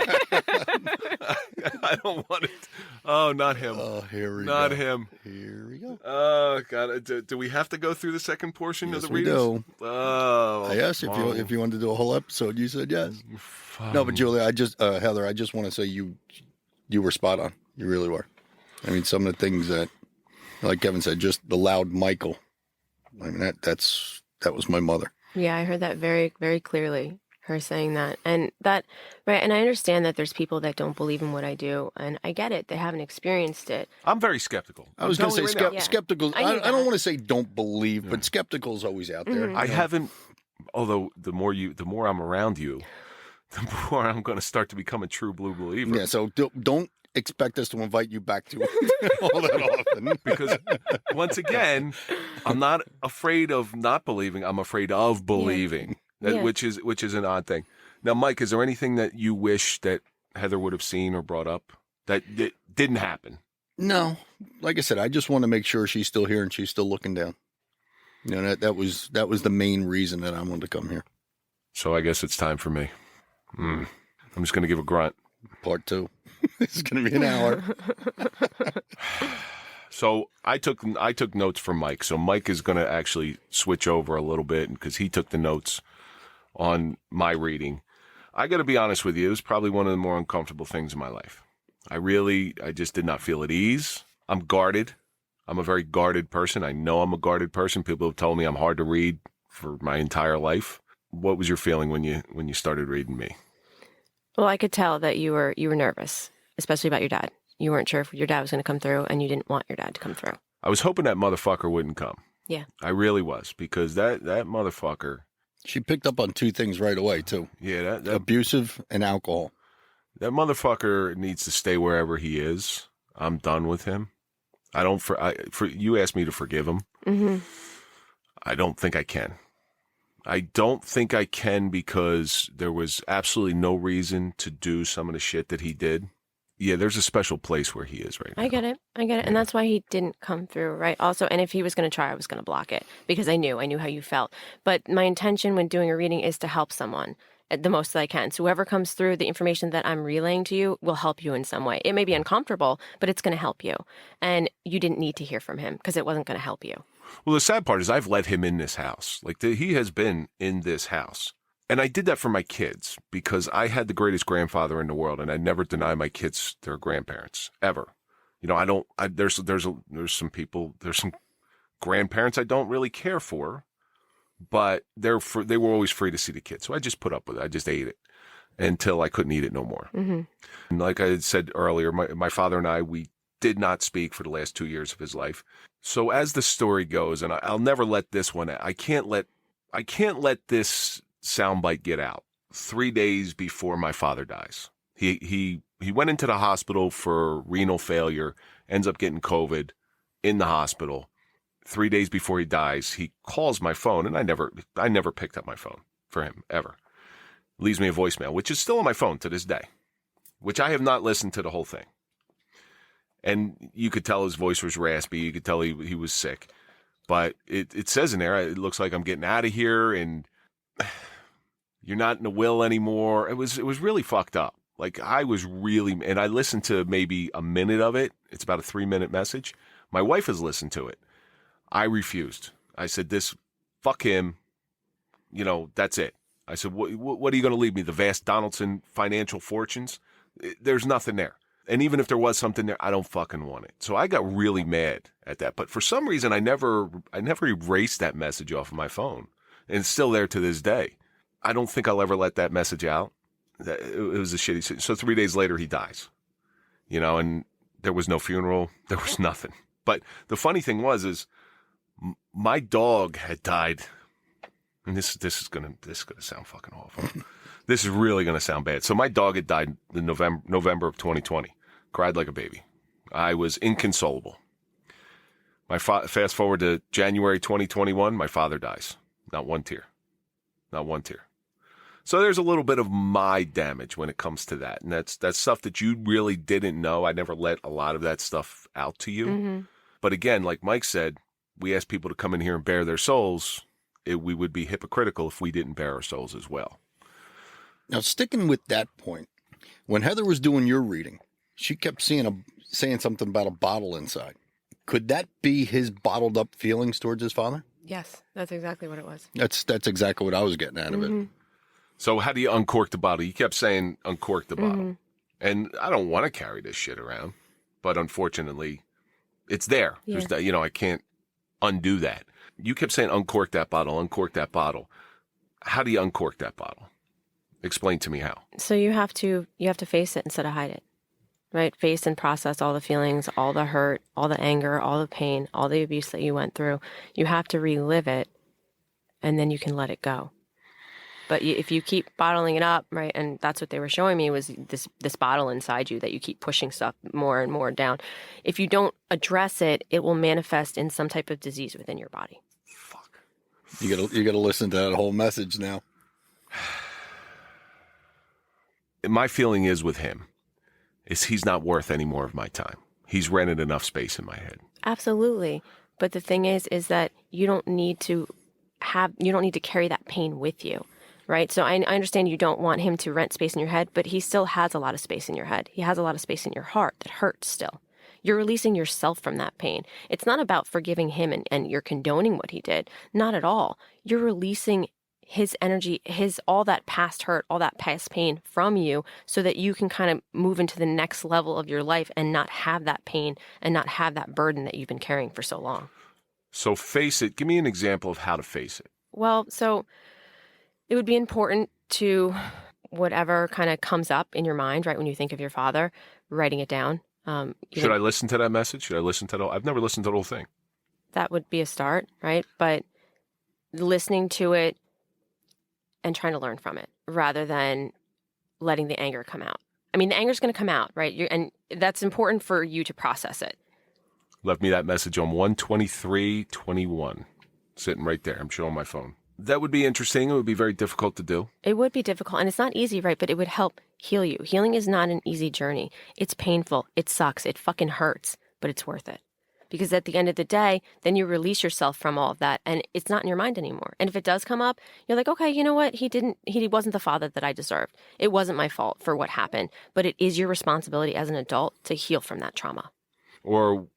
I don't want it. Oh, not him. Oh, here we go. Not him. Here we go. Oh, God. Do we have to go through the second portion of the readings? We do. Oh. I asked if you wanted to do a whole episode. You said yes. No, but Julia, Heather, I just want to say you were spot on. You really were. I mean, some of the things that, like Kevin said, just the loud Michael. I mean, that was my mother. Yeah, I heard that very, very clearly. Her saying that, and that, right. And I understand that there's people that don't believe in what I do, and I get it. They haven't experienced it. I'm very skeptical. I was going to say skeptical. I don't that. want to say don't believe, but skeptical is always out there. Mm-hmm. I haven't, although the more I'm around you, the more I'm going to start to become a true blue believer. Yeah, so don't expect us to invite you back to all that often. Because once again, I'm not afraid of not believing. I'm afraid of believing. Yeah. Which is an odd thing. Now, Mike, is there anything that you wish that Heather would have seen or brought up that didn't happen? No, like I said, I just want to make sure she's still here and she's still looking down. You know, that was the main reason that I wanted to come here. So I guess it's time for me. I'm just going to give a grunt. Part 2. It's going to be an hour. So I took notes from Mike. So Mike is going to actually switch over a little bit because he took the notes on my reading. I got to be honest with you. It was probably one of the more uncomfortable things in my life. I just did not feel at ease. I'm guarded. I'm a very guarded person. I know I'm a guarded person. People have told me I'm hard to read for my entire life. What was your feeling when you started reading me? Well, I could tell that you were nervous, especially about your dad. You weren't sure if your dad was going to come through, and you didn't want your dad to come through. I was hoping that motherfucker wouldn't come. Yeah. I really was, because that motherfucker. She picked up on 2 things right away, too. Yeah, that abusive and alcohol. That motherfucker needs to stay wherever he is. I'm done with him. You asked me to forgive him. Mm-hmm. I don't think I can. I don't think I can because there was absolutely no reason to do some of the shit that he did. Yeah, there's a special place where he is right now. I get it. Yeah. And that's why he didn't come through, right? Also, and if he was going to try, I was going to block it because I knew how you felt. But my intention when doing a reading is to help someone the most that I can. So whoever comes through, the information that I'm relaying to you will help you in some way. It may be uncomfortable, but it's going to help you. And you didn't need to hear from him because it wasn't going to help you. Well, the sad part is I've let him in this house. He has been in this house. And I did that for my kids because I had the greatest grandfather in the world, and I never deny my kids their grandparents, ever. You know, there's some grandparents I don't really care for, but they were always free to see the kids. So I just put up with it. I just ate it until I couldn't eat it no more. Mm-hmm. And like I had said earlier, my father and I, we did not speak for the last 2 years of his life. So as the story goes, and I'll never let this one out. I can't let this soundbite get out. 3 days before my father dies, he went into the hospital for renal failure, ends up getting COVID in the hospital. 3 days before he dies, he calls my phone, and I never picked up my phone for him ever. Leaves me a voicemail, which is still on my phone to this day, which I have not listened to the whole thing. And you could tell his voice was raspy. You could tell he was sick. But it says in there, it looks like I'm getting out of here and you're not in the will anymore. It was really fucked up. Like I was really, and I listened to maybe a minute of it. It's about a 3-minute message. My wife has listened to it. I refused. I said, fuck him. You know, that's it. I said, what are you going to leave me? The vast Donaldson financial fortunes? There's nothing there. And even if there was something there, I don't fucking want it. So I got really mad at that. But for some reason, I never erased that message off of my phone. And it's still there to this day. I don't think I'll ever let that message out. It was a shitty. So 3 days later, he dies. You know, and there was no funeral. There was nothing. But the funny thing is my dog had died. And this is gonna sound fucking awful. This is really gonna sound bad. So my dog had died in November of 2020. Cried like a baby. I was inconsolable. Fast forward to January 2021. My father dies. Not one tear. Not one tear. So there's a little bit of my damage when it comes to that, and that's stuff that you really didn't know. I never let a lot of that stuff out to you. Mm-hmm. But again, like Mike said, we asked people to come in here and bare their souls. We would be hypocritical if we didn't bare our souls as well. Now, sticking with that point, when Heather was doing your reading, she kept saying something about a bottle inside. Could that be his bottled up feelings towards his father? Yes, that's exactly what it was. That's exactly what I was getting out of it. So how do you uncork the bottle? You kept saying uncork the bottle. And I don't want to carry this shit around, but unfortunately, it's there. Yeah. I can't undo that. You kept saying uncork that bottle, uncork that bottle. How do you uncork that bottle? Explain to me how. So you have to face it instead of hide it, right? Face and process all the feelings, all the hurt, all the anger, all the pain, all the abuse that you went through. You have to relive it, and then you can let it go. But if you keep bottling it up, right, and that's what they were showing me was this bottle inside you that you keep pushing stuff more and more down. If you don't address it, it will manifest in some type of disease within your body. Fuck. You gotta listen to that whole message now. my feeling is with him is he's not worth any more of my time. He's rented enough space in my head. Absolutely. But the thing is that you don't need to carry that pain with you, right? So I understand you don't want him to rent space in your head, but he still has a lot of space in your head. He has a lot of space in your heart that hurts still. You're releasing yourself from that pain. It's not about forgiving him and you're condoning what he did. Not at all. You're releasing his energy, all that past hurt, all that past pain from you so that you can kind of move into the next level of your life and not have that pain and not have that burden that you've been carrying for so long. So face it. Give me an example of how to face it. Well, so it would be important to whatever kind of comes up in your mind, right, when you think of your father, writing it down. Should I listen to that message? Should I listen to I've never listened to the whole thing. That would be a start, right? But listening to it and trying to learn from it rather than letting the anger come out. I mean, the anger is going to come out, right? And that's important for you to process it. Left me that message on 1/23/21, sitting right there. I'm showing my phone. That would be interesting. It would be very difficult to do. It would be difficult, and it's not easy, right? But it would help heal you. Healing is not an easy journey. It's painful. It sucks. It fucking hurts, but it's worth it. Because at the end of the day, then you release yourself from all of that, and it's not in your mind anymore. And if it does come up, you're like, okay, you know what? He wasn't the father that I deserved. It wasn't my fault for what happened, but it is your responsibility as an adult to heal from that trauma. Or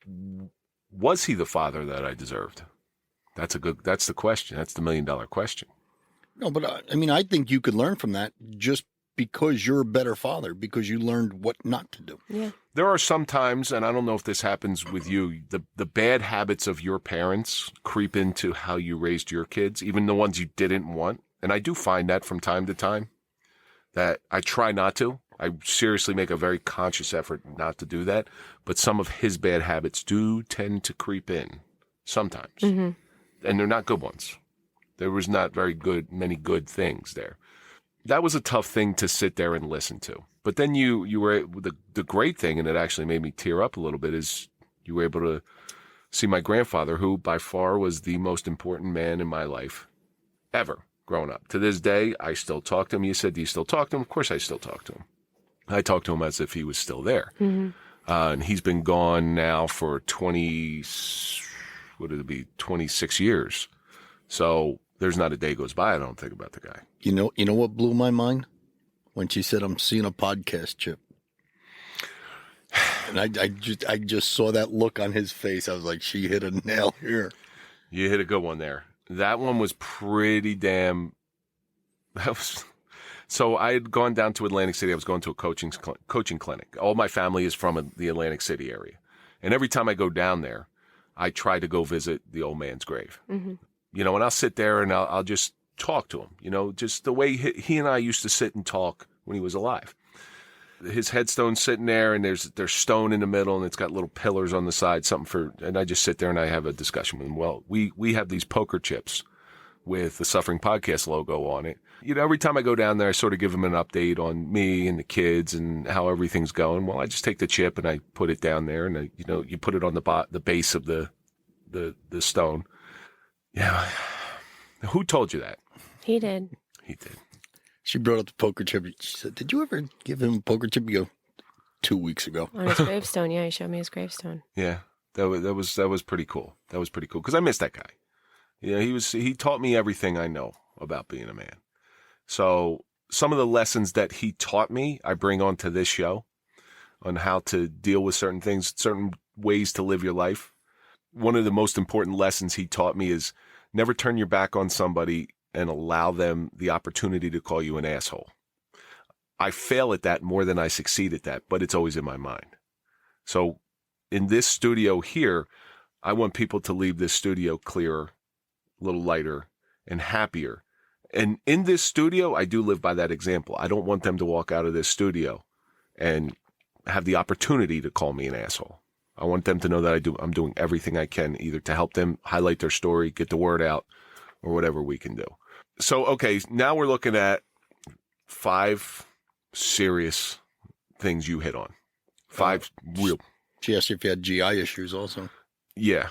was he the father that I deserved? That's the question. That's the $1 million question. No, but I mean, I think you could learn from that just because you're a better father, because you learned what not to do. Yeah. There are some times, and I don't know if this happens with you, the bad habits of your parents creep into how you raised your kids, even the ones you didn't want. And I do find that from time to time, that I try not to. I seriously make a very conscious effort not to do that. But some of his bad habits do tend to creep in sometimes. Mm-hmm. And they're not good ones. There was not many good things there. That was a tough thing to sit there and listen to. But then you were, the great thing, and it actually made me tear up a little bit, is you were able to see my grandfather, who by far was the most important man in my life ever growing up. To this day, I still talk to him. You said, do you still talk to him? Of course I still talk to him. I talk to him as if he was still there. Mm-hmm. And he's been gone now for 26 years. So there's not a day goes by I don't think about the guy. You know what blew my mind? When she said, I'm seeing a podcast, Chip. And I just saw that look on his face. I was like, she hit a nail here. You hit a good one there. That one was pretty damn... So I had gone down to Atlantic City. I was going to a coaching clinic. All my family is from the Atlantic City area. And every time I go down there, I try to go visit the old man's grave. Mm-hmm. And I'll sit there and I'll just talk to him, just the way he and I used to sit and talk when he was alive. His headstone's sitting there, and there's stone in the middle, and it's got little pillars on the side, and I just sit there and I have a discussion with him. Well, we have these poker chips with the Suffering Podcast logo on it. Every time I go down there, I sort of give him an update on me and the kids and how everything's going. Well, I just take the chip and I put it down there, and you put it on the base of the stone. Yeah. Who told you that? He did. He did. She brought up the poker chip. She said, did you ever give him a poker chip? You go, 2 weeks ago. On his gravestone. Yeah, he showed me his gravestone. Yeah. That was pretty cool. That was pretty cool. Because I miss that guy. He taught me everything I know about being a man. So some of the lessons that he taught me, I bring onto this show on how to deal with certain things, certain ways to live your life. One of the most important lessons he taught me is never turn your back on somebody and allow them the opportunity to call you an asshole. I fail at that more than I succeed at that, but it's always in my mind. So in this studio here, I want people to leave this studio clearer, a little lighter, and happier. And in this studio, I do live by that example. I don't want them to walk out of this studio and have the opportunity to call me an asshole. I want them to know that I'm doing everything I can, either to help them highlight their story, get the word out, or whatever we can do. So, okay, now we're looking at 5 serious things you hit on. 5 real. She asked you if you had GI issues also. Yeah.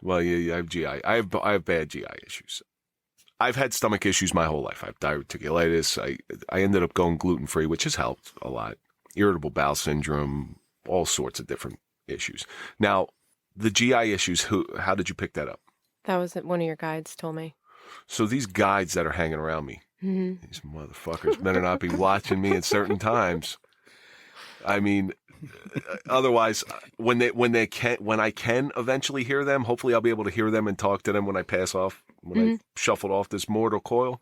Well, yeah, I have GI. I have bad GI issues. I've had stomach issues my whole life. I have diverticulitis. I ended up going gluten-free, which has helped a lot. Irritable bowel syndrome, all sorts of different issues. Now, the GI issues, how did you pick that up? That was one of your guides told me. So these guides that are hanging around me, these motherfuckers better not be watching me at certain times. I mean, otherwise, when I can eventually hear them, hopefully I'll be able to hear them and talk to them when I pass off, when I shuffled off this mortal coil.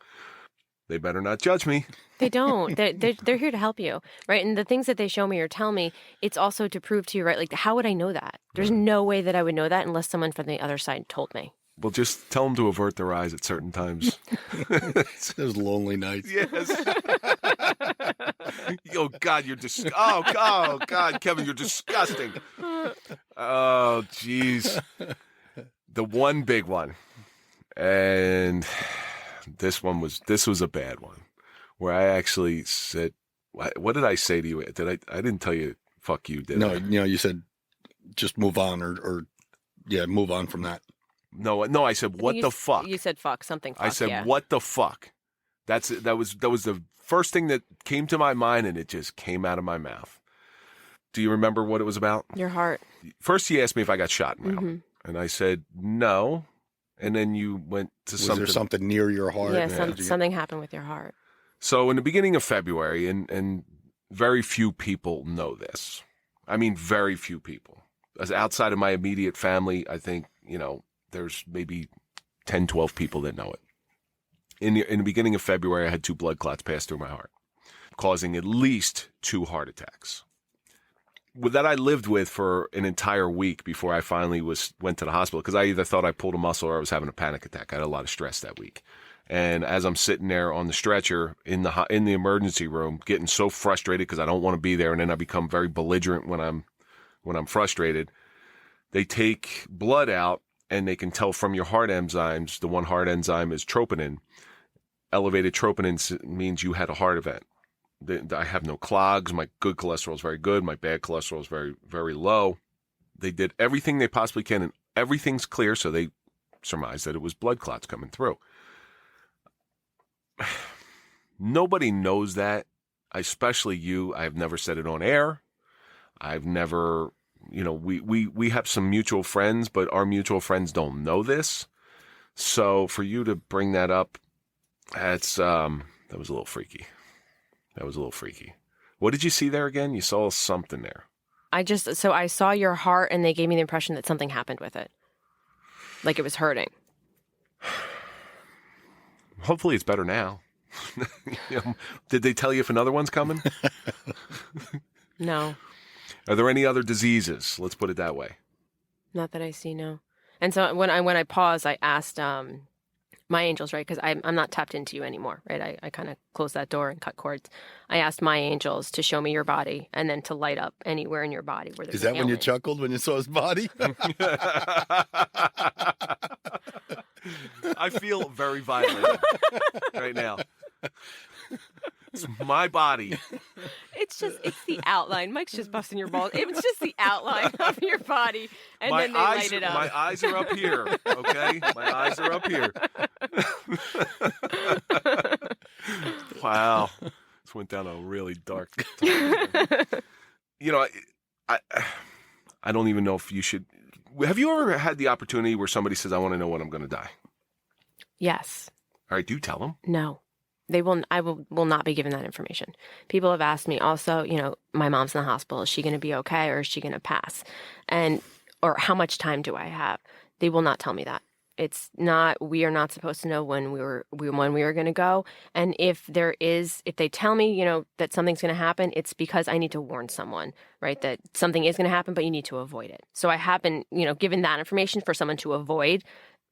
They better not judge me. They don't. They're here to help you, right? And the things that they show me or tell me, it's also to prove to you, right? Like, how would I know that? There's no way that I would know that unless someone from the other side told me. Well, just tell them to avert their eyes at certain times. Those lonely nights. Yes. Oh, God, you're oh, God, Kevin, you're disgusting. Oh, jeez. The one big one. And this was a bad one. Where I actually said, what did I say to you? I didn't tell you, fuck you, did I? No, you said just move on or move on from that. No, I said, what the fuck? You said fuck, something fuck, I said, what the fuck? That was the first thing that came to my mind, and it just came out of my mouth. Do you remember what it was about? Your heart. First, he asked me if I got shot in my heart. And I said, no. And then you went to Was there something near your heart? Yeah, something happened with your heart. So in the beginning of February, and very few people know this. I mean, very few people. As outside of my immediate family, I think, there's maybe 10, 12 people that know it. In the beginning of February, I had 2 blood clots pass through my heart, causing at least 2 heart attacks. With that, I lived with for an entire week before I finally went to the hospital, because I either thought I pulled a muscle or I was having a panic attack. I had a lot of stress that week. And as I'm sitting there on the stretcher in the emergency room, getting so frustrated because I don't want to be there, and then I become very belligerent when I'm frustrated, they take blood out, and they can tell from your heart enzymes, the one heart enzyme is troponin. Elevated troponin means you had a heart event. I have no clogs. My good cholesterol is very good. My bad cholesterol is very, very low. They did everything they possibly can, and everything's clear, so they surmised that it was blood clots coming through. Nobody knows that, especially you. I've never said it on air. I've never... we have some mutual friends, but our mutual friends don't know this. So for you to bring that up, that was a little freaky. What did you see there again? You saw something there. I saw your heart, and they gave me the impression that something happened with it. Like it was hurting. Hopefully it's better now. Did they tell you if another one's coming? No. Are there any other diseases? Let's put it that way. Not that I see, no. And so when I paused, I asked my angels, right? Because I'm not tapped into you anymore, right? I kind of closed that door and cut cords. I asked my angels to show me your body and then to light up anywhere in your body where there's Is that when you chuckled when you saw his body? I feel very violated right now. It's my body. It's the outline. Mike's just busting your balls. It's just the outline of your body, and then they light it up. My eyes are up here, okay? My eyes are up here. Wow. This went down a really dark tunnel. I don't even know if you should... Have you ever had the opportunity where somebody says, I want to know when I'm going to die? Yes. All right, do you tell them? No. I will not be given that information. People have asked me also, my mom's in the hospital. Is she going to be okay, or is she going to pass? Or how much time do I have? They will not tell me that. It's not, we are not supposed to know when we were going to go. And if they tell me, that something's going to happen, it's because I need to warn someone, right? That something is going to happen, but you need to avoid it. So I have been, given that information for someone to avoid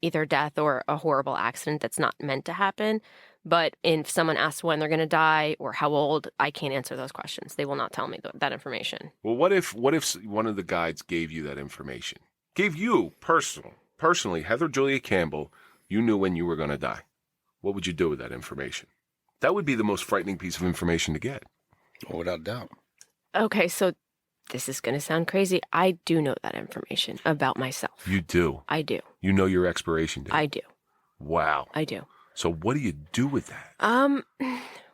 either death or a horrible accident that's not meant to happen. But if someone asks when they're going to die or how old, I can't answer those questions. They will not tell me that information. Well, what if one of the guides gave you that information? Gave you personally, Heather Julia Campbell, you knew when you were going to die. What would you do with that information? That would be the most frightening piece of information to get. Oh, without doubt. Okay, so this is going to sound crazy. I do know that information about myself. You do? I do. You know your expiration date? I do. Wow. I do. So what do you do with that?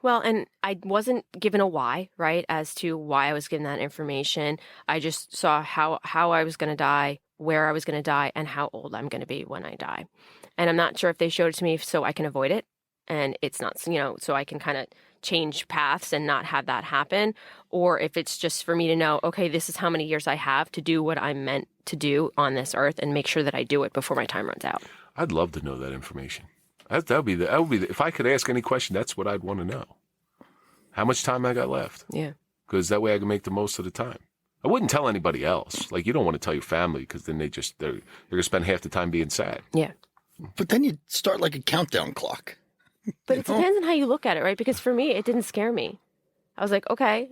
Well, and I wasn't given a why, right, as to why I was given that information. I just saw how I was going to die, where I was going to die, and how old I'm going to be when I die. And I'm not sure if they showed it to me so I can avoid it. And it's not, so I can kind of change paths and not have that happen. Or if it's just for me to know, okay, this is how many years I have to do what I'm meant to do on this earth and make sure that I do it before my time runs out. I'd love to know that information. That would be the, if I could ask any question, that's what I'd want to know. How much time I got left? Yeah. Because that way I can make the most of the time. I wouldn't tell anybody else. Like, you don't want to tell your family because then they're going to spend half the time being sad. Yeah. But then you start like a countdown clock. But it depends on how you look at it, right? Because for me, it didn't scare me. I was like, okay,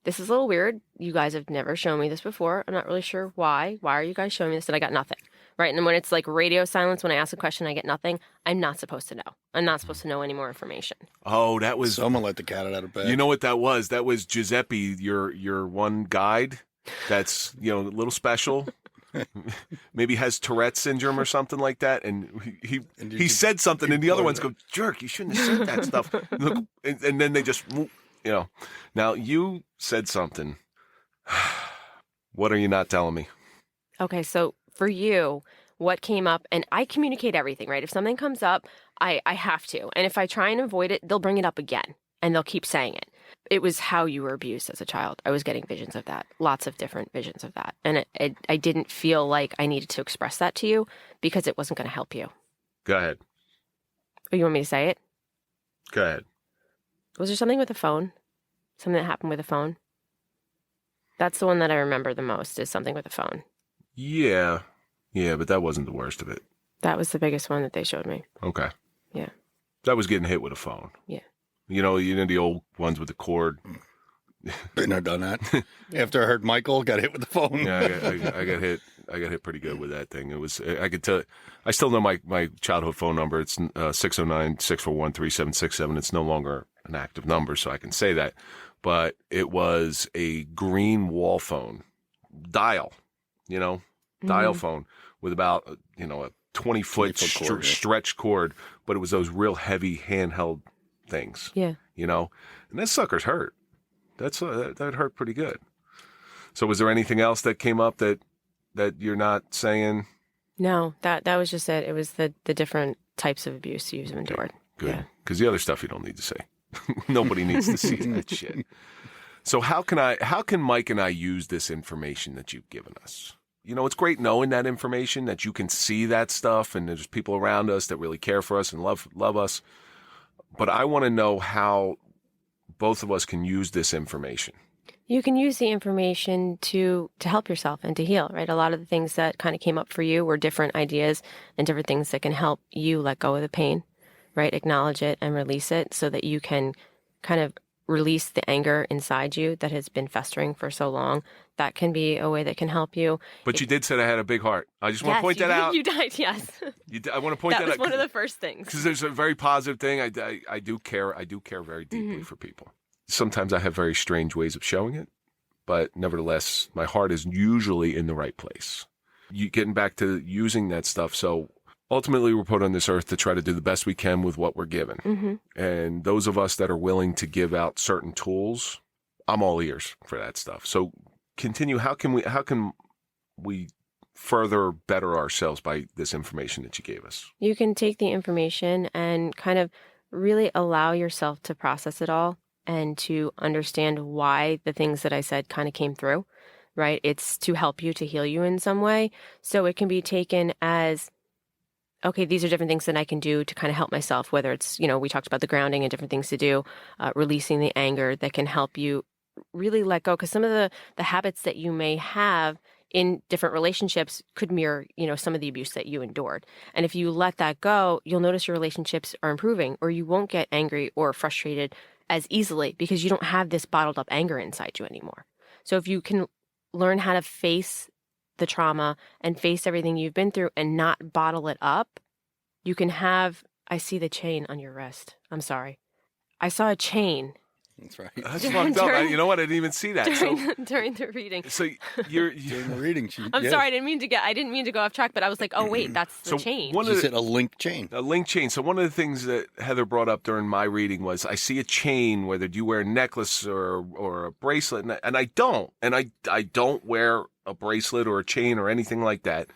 this is a little weird. You guys have never shown me this before. I'm not really sure why. Why are you guys showing me this? And I got nothing, right? And when it's like radio silence, when I ask a question, I get nothing. I'm not supposed to know. I'm not supposed to know any more information. Oh, that was... Someone let the cat out of bed. You know what that was? That was Giuseppe, your one guide that's, a little special. Maybe has Tourette's syndrome or something like that, and he said something, and the other ones go, "Jerk, you shouldn't have said that stuff." And then they just, Now you said something. What are you not telling me? Okay, so for you, what came up, and I communicate everything, right? If something comes up, I have to, and if I try and avoid it, they'll bring it up again, and they'll keep saying it. It was how you were abused as a child. I was getting visions of that, lots of different visions of that. And I didn't feel like I needed to express that to you because it wasn't going to help you. Go ahead. Oh, you want me to say it? Go ahead. Was there something with the phone? Something that happened with the phone? That's the one that I remember the most, is something with the phone. Yeah, but that wasn't the worst of it. That was the biggest one that they showed me. Okay. Yeah. That was getting hit with a phone. Yeah. You know the old ones with the cord. Been there, done that. After I heard Michael got hit with the phone. Yeah, I got hit. I got hit pretty good with that thing. It was. I could tell. I still know my childhood phone number. It's 609-641-3767. It's no longer an active number, so I can say that. But it was a green wall phone, dial. Dial phone with about a 20-foot stretch cord, but it was those real heavy handheld things. Yeah. And that sucker's hurt. That hurt pretty good. So was there anything else that came up that you're not saying? No, that was just it. It was the different types of abuse you've endured. Good. Because the other stuff you don't need to say. Nobody needs to see that shit. So how can Mike and I use this information that you've given us? It's great knowing that information, that you can see that stuff, and there's people around us that really care for us and love us. But I want to know how both of us can use this information. You can use the information to help yourself and to heal, right? A lot of the things that kind of came up for you were different ideas and different things that can help you let go of the pain, right? Acknowledge it and release it so that you can kind of release the anger inside you that has been festering for so long. That can be a way that can help you. But you did say I had a big heart. I just want to point that out. You did, yes. I want to point that out. That was one of the first things. Because there's a very positive thing. I do care. I do care very deeply for people. Sometimes I have very strange ways of showing it, but nevertheless, my heart is usually in the right place. Getting back to using that stuff. So ultimately, we're put on this earth to try to do the best we can with what we're given. Mm-hmm. And those of us that are willing to give out certain tools, I'm all ears for that stuff. So continue. How can we further better ourselves by this information that you gave us? You can take the information and kind of really allow yourself to process it all and to understand why the things that I said kind of came through, right? It's to help you, to heal you in some way. So it can be taken as, okay, these are different things that I can do to kind of help myself, whether it's, we talked about the grounding and different things to do, releasing the anger that can help you really let go. Because some of the habits that you may have in different relationships could mirror, some of the abuse that you endured. And if you let that go, you'll notice your relationships are improving, or you won't get angry or frustrated as easily because you don't have this bottled up anger inside you anymore. So if you can learn how to face the trauma and face everything you've been through and not bottle it up, you can have, I see the chain on your wrist. I'm sorry. I saw a chain. That's right. That's fucked up. You know what? I didn't even see that. During the reading. So you're During the reading, I'm sorry, I didn't mean to go off track, but I was like, oh wait, that's the chain. You said a link chain. A link chain. So one of the things that Heather brought up during my reading was, I see a chain, whether you wear a necklace or a bracelet, and I don't. And I don't wear a bracelet or a chain or anything like that.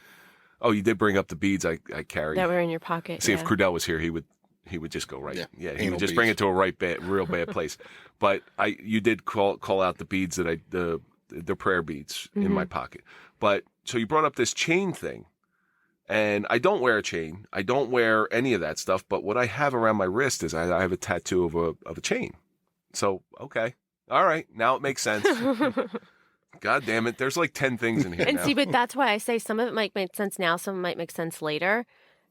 Oh, you did bring up the beads I carry. That were in your pocket. See, if Crudell was here, he would just go right. Yeah, he would just bring it to a real bad place. But you did call out the beads that the prayer beads in my pocket. But so you brought up this chain thing, and I don't wear a chain. I don't wear any of that stuff. But what I have around my wrist is I have a tattoo of a chain. So okay, all right, now it makes sense. God damn it, there's like 10 things in here. And now. see, but that's why I say some of it might make sense now, some of it might make sense later.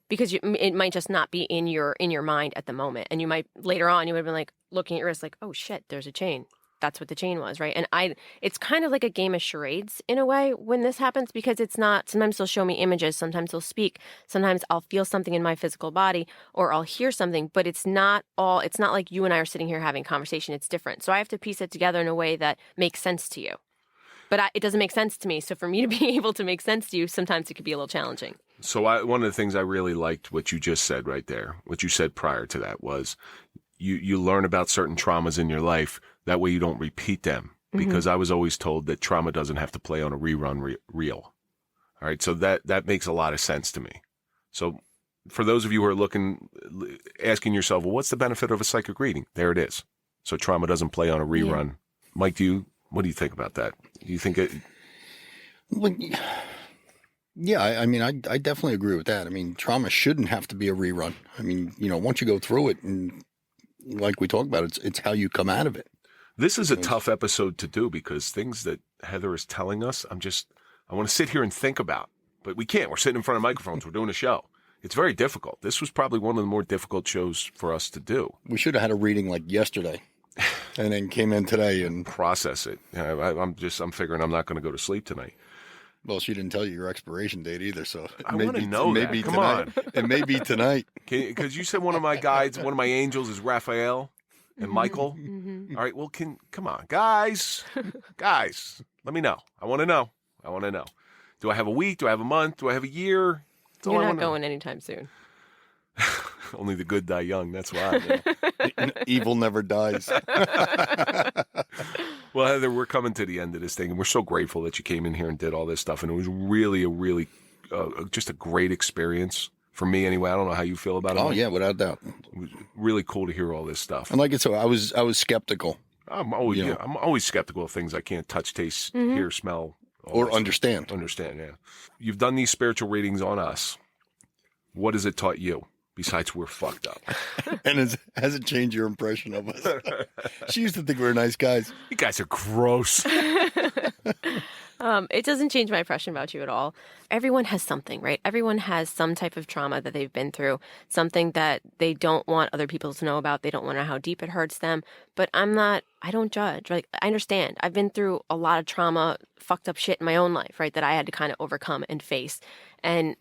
Because it might just not be in your mind at the moment. And you might, later on, you would have been like looking at your wrist like, oh shit, there's a chain. That's what the chain was, right? And it's kind of like a game of charades in a way when this happens, because it's not, sometimes they'll show me images, sometimes they'll speak, sometimes I'll feel something in my physical body, or I'll hear something, but it's not like you and I are sitting here having conversation. It's different. So I have to piece it together in a way that makes sense to you. But it doesn't make sense to me. So for me to be able to make sense to you, sometimes it could be a little challenging. So one of the things I really liked what you just said right there, what you said prior to that was you learn about certain traumas in your life. That way you don't repeat them. Because I was always told that trauma doesn't have to play on a rerun reel. All right. So that makes a lot of sense to me. So for those of you who are asking yourself, well, what's the benefit of a psychic reading? There it is. So trauma doesn't play on a rerun. Yeah. Mike, what do you think about that? Do you think it? Well, yeah, I mean, I definitely agree with that. I mean, trauma shouldn't have to be a rerun. I mean, once you go through it, and like we talked about, it's how you come out of it. This is a tough episode to do because things that Heather is telling us, I want to sit here and think about, but we can't. We're sitting in front of microphones. We're doing a show. It's very difficult. This was probably one of the more difficult shows for us to do. We should have had a reading like yesterday. And then came in today and process it. I'm figuring I'm not going to go to sleep tonight. Well, she didn't tell you your expiration date either, so I want to know that. Come on, it may be tonight. Because you said one of my guides, one of my angels is Raphael and Michael. All right, well, come on, guys, let me know. I want to know. Do I have a week? Do I have a month? Do I have a year? You're not going anytime soon. Only the good die young. That's why. Evil never dies. Well, Heather, we're coming to the end of this thing, and we're so grateful that you came in here and did all this stuff. And it was really just a great experience for me, anyway. I don't know how you feel about it. Oh yeah, without doubt. It was really cool to hear all this stuff. And like I said, I was skeptical. I'm always skeptical of things I can't touch, taste, hear, smell, or understand. Yeah. You've done these spiritual readings on us. What has it taught you? Besides, we're fucked up. And has it changed your impression of us? She used to think we were nice guys. You guys are gross. It doesn't change my impression about you at all. Everyone has something, right? Everyone has some type of trauma that they've been through, something that they don't want other people to know about. They don't want to know how deep it hurts them. But I don't judge. Like, I understand. I've been through a lot of trauma, fucked up shit in my own life, right? That I had to kind of overcome and face. And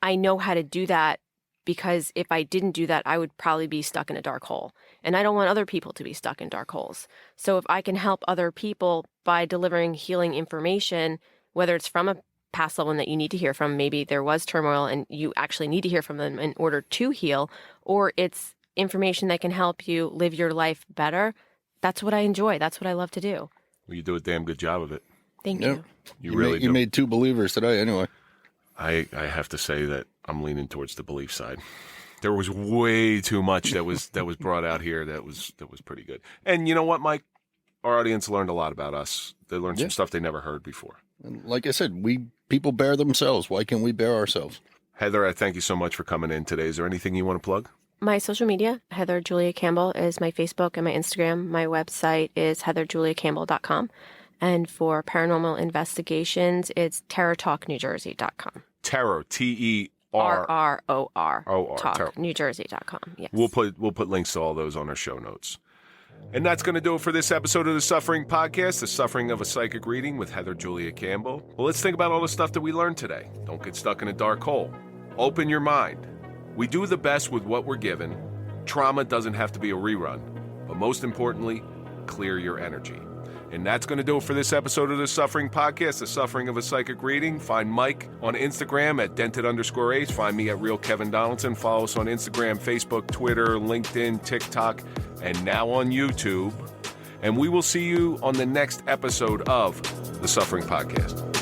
I know how to do that. Because if I didn't do that, I would probably be stuck in a dark hole. And I don't want other people to be stuck in dark holes. So if I can help other people by delivering healing information, whether it's from a past loved one that you need to hear from, maybe there was turmoil and you actually need to hear from them in order to heal, or it's information that can help you live your life better, that's what I enjoy. That's what I love to do. Well, you do a damn good job of it. Thank you. You really do. You made 2 believers today anyway. I have to say that I'm leaning towards the belief side. There was way too much that was brought out here that was pretty good. And you know what, Mike? Our audience learned a lot about us. They learned some stuff they never heard before. And like I said, people bear themselves. Why can't we bear ourselves? Heather, I thank you so much for coming in today. Is there anything you want to plug? My social media, Heather Julia Campbell, is my Facebook and my Instagram. My website is heatherjuliacampbell.com. And for paranormal investigations, it's terrortalknewjersey.com. Terror, TERROR. TalkNewJersey.com. Yes. We'll put links to all those on our show notes. And that's going to do it for this episode of The Suffering Podcast, The Suffering of a Psychic Reading with Heather Julia Campbell. Well, let's think about all the stuff that we learned today. Don't get stuck in a dark hole. Open your mind. We do the best with what we're given. Trauma doesn't have to be a rerun. But most importantly, clear your energy. And that's going to do it for this episode of The Suffering Podcast, The Suffering of a Psychic Reading. Find Mike on Instagram at dented_ace. Find me at Realkevindonaldson. Follow us on Instagram, Facebook, Twitter, LinkedIn, TikTok, and now on YouTube. And we will see you on the next episode of The Suffering Podcast.